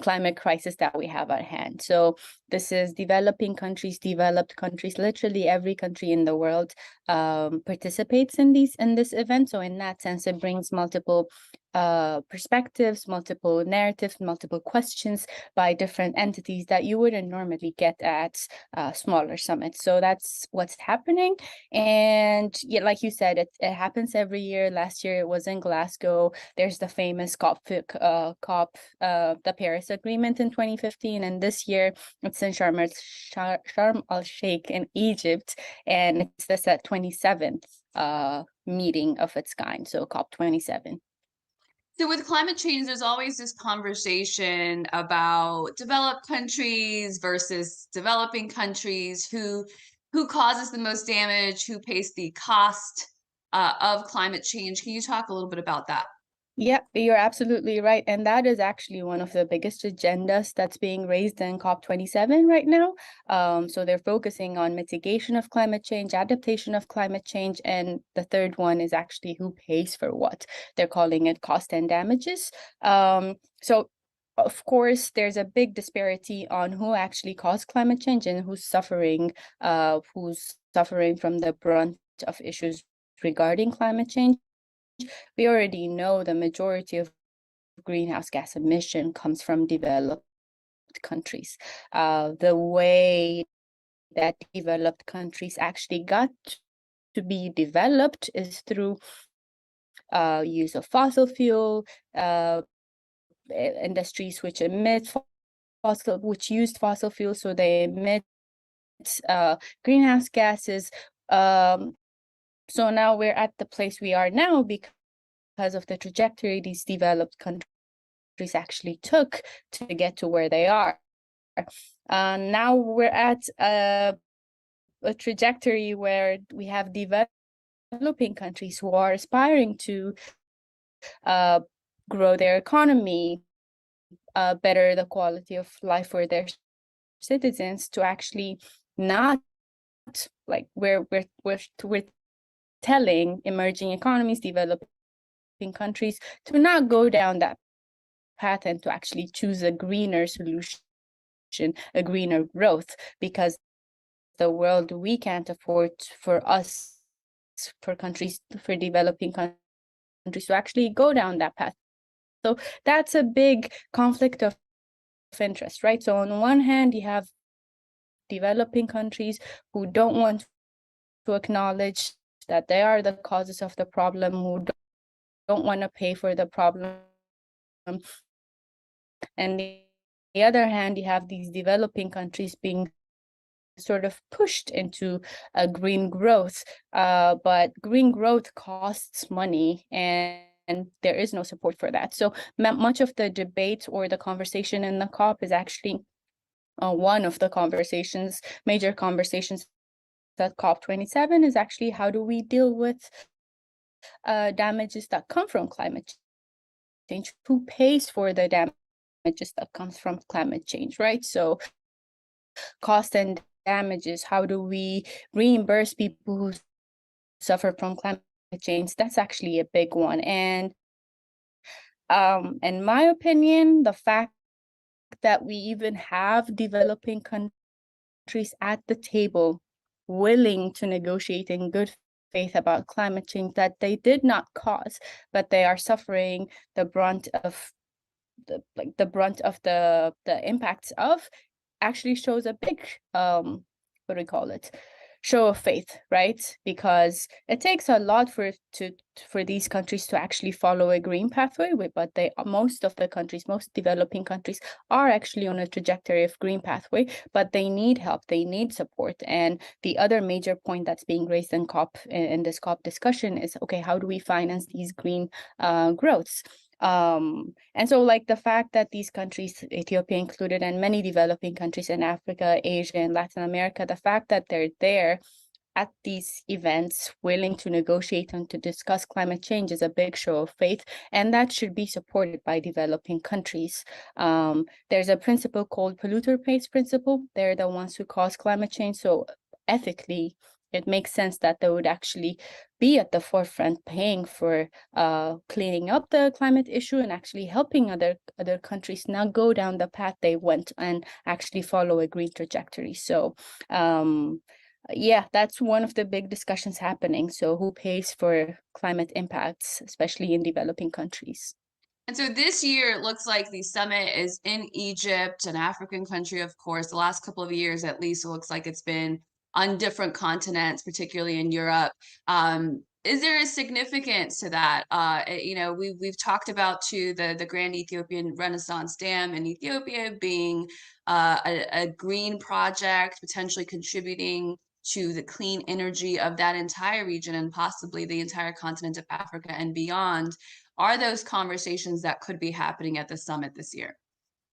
climate crisis that we have at hand. So this is developing countries, developed countries, literally every country in the world participates in this event. So in that sense, it brings multiple perspectives, multiple narratives, multiple questions by different entities that you wouldn't normally get at smaller summits. So that's what's happening. And yeah, like you said, it happens every year. Last year it was in Glasgow. There's the famous COP, the Paris Agreement in 2015, and this year it's in Sharm el-Sheikh in Egypt, and it's the 27th meeting of its kind, so COP 27. So with climate change, there's always this conversation about developed countries versus developing countries, who causes the most damage, who pays the cost of climate change. Can you talk a little bit about that? Yeah, you're absolutely right. And that is actually one of the biggest agendas that's being raised in COP27 right now. So they're focusing on mitigation of climate change, adaptation of climate change, and the third one is actually who pays for what. They're calling it cost and damages. So of course, there's a big disparity on who actually caused climate change and who's suffering from the brunt of issues regarding climate change. We already know the majority of greenhouse gas emission comes from developed countries. The way that developed countries actually got to be developed is through use of fossil fuel, industries which use fossil fuel, so they emit greenhouse gases. So now we're at the place we are now because of the trajectory these developed countries actually took to get to where they are. Now we're at a trajectory where we have developing countries who are aspiring to grow their economy, better the quality of life for their citizens, to actually not, like, we're telling emerging economies, developing countries, to not go down that path and to actually choose a greener solution, a greener growth, because the world, we can't afford for developing countries to actually go down that path. So that's a big conflict of interest, right? So on one hand, you have developing countries who don't want to acknowledge that they are the causes of the problem, who don't want to pay for the problem. And the other hand, you have these developing countries being sort of pushed into a green growth, but green growth costs money, and there is no support for that. So much of the debate or the conversation in the COP is actually one of the major conversations at COP27 is actually, how do we deal with damages that come from climate change? Who pays for the damages that comes from climate change, right? So cost and damages, how do we reimburse people who suffer from climate change? That's actually a big one. And in my opinion, the fact that we even have developing countries at the table willing to negotiate in good faith about climate change that they did not cause, but they are suffering the brunt of the impacts of, actually shows a big show of faith, right? Because it takes a lot for these countries to actually follow a green pathway, but most developing countries are actually on a trajectory of green pathway, but they need help, they need support. And the other major point that's being raised in this COP discussion is, okay, how do we finance these green growths? And so, like, the fact that these countries, Ethiopia included, and many developing countries in Africa, Asia, and Latin America, the fact that they're there at these events willing to negotiate and to discuss climate change is a big show of faith, and that should be supported by developing countries. There's a principle called polluter pays principle. They're the ones who cause climate change. So ethically, it makes sense that they would actually be at the forefront paying for cleaning up the climate issue and actually helping other countries not go down the path they went and actually follow a green trajectory. So yeah, that's one of the big discussions happening. So who pays for climate impacts, especially in developing countries? And so this year, it looks like the summit is in Egypt, an African country, of course. The last couple of years, at least, it looks like it's been on different continents, particularly in Europe. Is there a significance to that? You know, we've talked about too the Grand Ethiopian Renaissance Dam in Ethiopia being a green project, potentially contributing to the clean energy of that entire region and possibly the entire continent of Africa and beyond. Are those conversations that could be happening at the summit this year?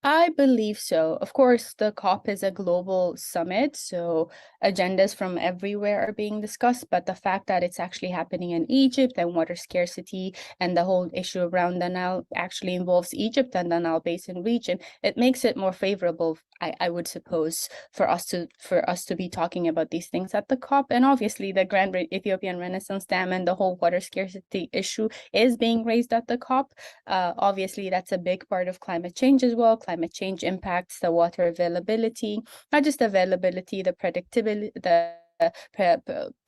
I believe so. Of course, the COP is a global summit, so agendas from everywhere are being discussed. But the fact that it's actually happening in Egypt and water scarcity and the whole issue around the Nile actually involves Egypt and the Nile Basin region, it makes it more favorable, I would suppose, for us to be talking about these things at the COP. And obviously, the Grand Ethiopian Renaissance Dam and the whole water scarcity issue is being raised at the COP. Obviously, that's a big part of climate change as well. Climate change impacts the water availability, not just availability, the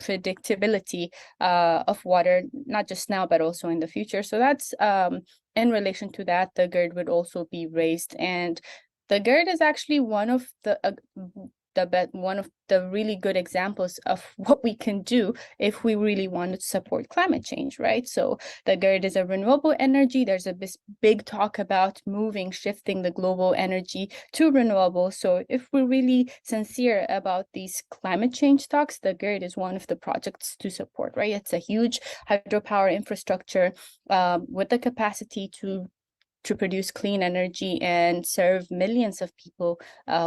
predictability of water, not just now, but also in the future. So that's in relation to that, the GERD would also be raised. And the GERD is actually one of the really good examples of what we can do if we really want to support climate change, right? So the GERD is a renewable energy. There's a big talk about shifting the global energy to renewable. So if we're really sincere about these climate change talks, the GERD is one of the projects to support, right? It's a huge hydropower infrastructure with the capacity to produce clean energy and serve millions of people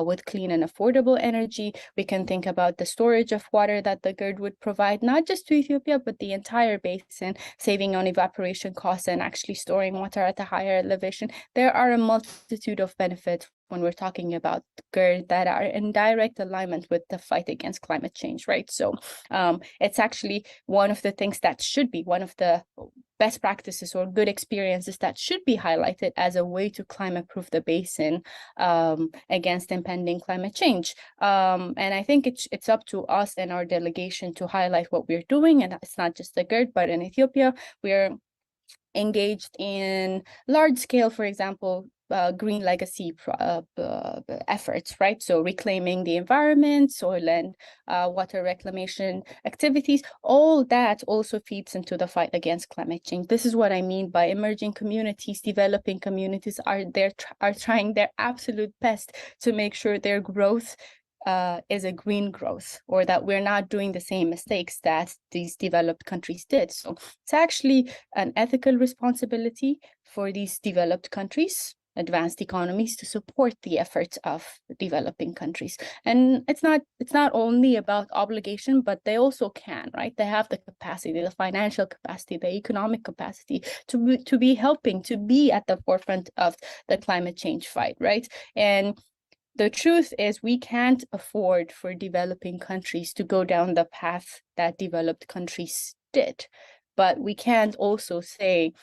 with clean and affordable energy. We can think about the storage of water that the GERD would provide, not just to Ethiopia, but the entire basin, saving on evaporation costs and actually storing water at a higher elevation. There are a multitude of benefits when we're talking about GERD that are in direct alignment with the fight against climate change, right? So it's actually one of the things that should be one of the best practices or good experiences that should be highlighted as a way to climate-proof the basin against impending climate change. And I think it's up to us and our delegation to highlight what we're doing. And it's not just the GERD, but in Ethiopia, we're engaged in large scale, for example, green legacy efforts, right? So reclaiming the environment, soil and water reclamation activities, all that also feeds into the fight against climate change. This is what I mean by emerging communities, developing communities are trying their absolute best to make sure their growth is a green growth, or that we're not doing the same mistakes that these developed countries did. So it's actually an ethical responsibility for these developed countries, advanced economies, to support the efforts of developing countries. And it's not only about obligation, but they also can, right? They have the capacity, the financial capacity, the economic capacity to be helping, to be at the forefront of the climate change fight, right? And the truth is we can't afford for developing countries to go down the path that developed countries did. But we can't also say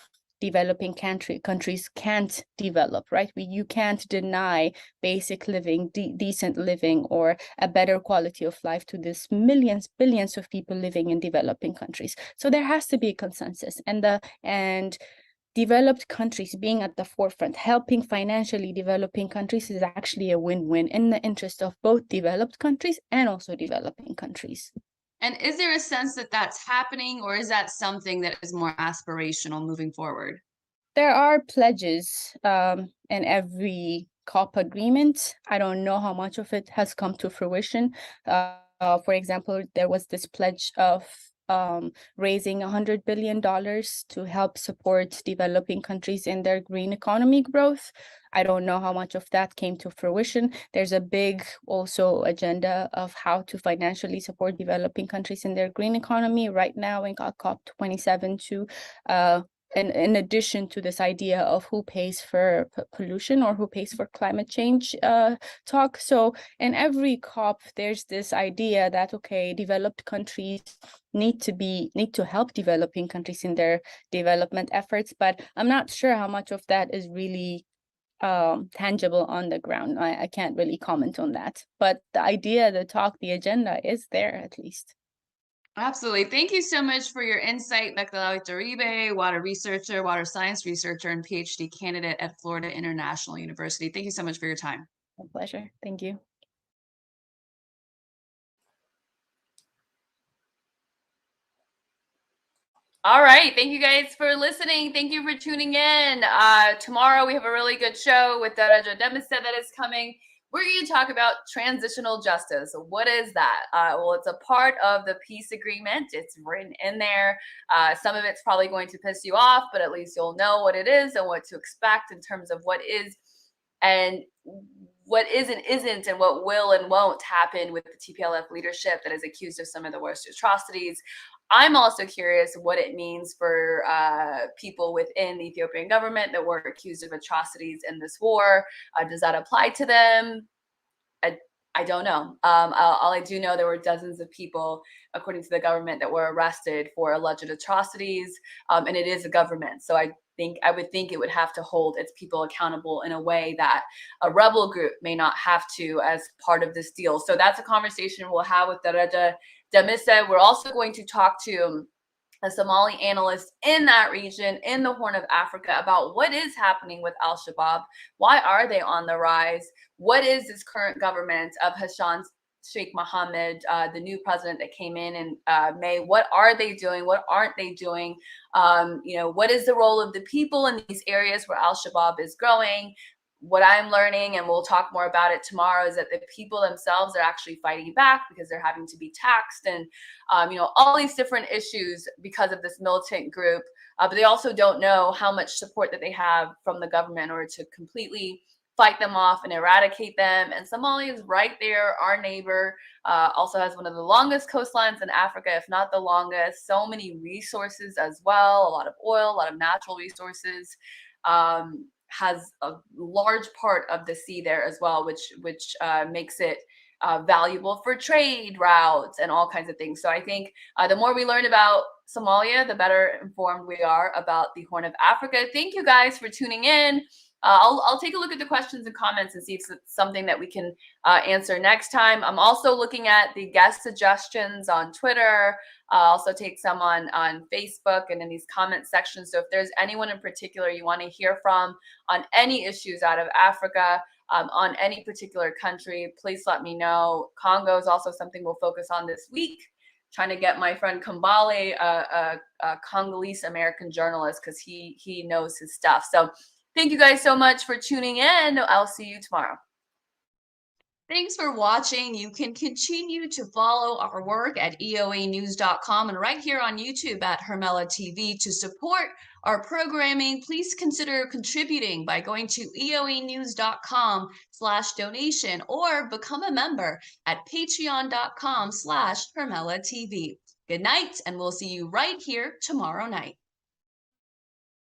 developing countries can't develop, right? You can't deny basic living, decent living, or a better quality of life to this billions of people living in developing countries. So there has to be a consensus, and developed countries being at the forefront, helping financially developing countries is actually a win-win in the interest of both developed countries and also developing countries. And is there a sense that that's happening, or is that something that is more aspirational moving forward? There are pledges in every COP agreement. I don't know how much of it has come to fruition. For example, there was this pledge of raising $100 billion to help support developing countries in their green economy growth. I don't know how much of that came to fruition. There's a big also agenda of how to financially support developing countries in their green economy right now in COP27 too. In addition to this idea of who pays for pollution or who pays for climate change talk. So in every COP, there's this idea that, okay, developed countries need to help developing countries in their development efforts, but I'm not sure how much of that is really tangible on the ground. I can't really comment on that, but the idea, the talk, the agenda is there at least. Absolutely. Thank you so much for your insight, Mekdalawi Daribe, water researcher, water science researcher, and PhD candidate at Florida International University. Thank you so much for your time. My pleasure. Thank you. All right. Thank you guys for listening. Thank you for tuning in. Tomorrow we have a really good show with Daraja Demise that is coming. We're going to talk about transitional justice. What is that? Well, it's a part of the peace agreement. It's written in there. Some of it's probably going to piss you off, but at least you'll know what it is and what to expect in terms of what is and what is and isn't, and what will and won't happen with the TPLF leadership that is accused of some of the worst atrocities. I'm also curious what it means for people within the Ethiopian government that were accused of atrocities in this war. Does that apply to them? I don't know. All I do know, there were dozens of people, according to the government, that were arrested for alleged atrocities, and it is a government. So I would think it would have to hold its people accountable in a way that a rebel group may not have to as part of this deal. So that's a conversation we'll have with Daraja Demise. We're also going to talk to a Somali analyst in that region, in the Horn of Africa, about what is happening with Al-Shabab. Why are they on the rise? What is this current government of Hassan Sheikh Mohammed, the new president that came in May? What are they doing? What aren't they doing? What is the role of the people in these areas where Al-Shabab is growing? What I'm learning, and we'll talk more about it tomorrow, is that the people themselves are actually fighting back because they're having to be taxed and, all these different issues because of this militant group. But they also don't know how much support that they have from the government in order to completely fight them off and eradicate them. And Somalia is right there. Our neighbor also has one of the longest coastlines in Africa, if not the longest. So many resources as well, a lot of oil, a lot of natural resources. Has a large part of the sea there as well, which makes it valuable for trade routes and all kinds of things. So I think the more we learn about Somalia, the better informed we are about the Horn of Africa. Thank you guys for tuning in. I'll take a look at the questions and comments and see if it's something that we can answer next time. I'm also looking at the guest suggestions on Twitter. I'll also take some on Facebook and in these comment sections. So if there's anyone in particular you want to hear from on any issues out of Africa, on any particular country, please let me know. Congo is also something we'll focus on this week, trying to get my friend Kambale, a Congolese American journalist, because he knows his stuff. So thank you guys so much for tuning in. I'll see you tomorrow. Thanks for watching. You can continue to follow our work at eoanews.com and right here on YouTube at Hermela TV. To support our programming, please consider contributing by going to eoanews.com/donation or become a member at patreon.com/Hermela TV. Good night, and we'll see you right here tomorrow night.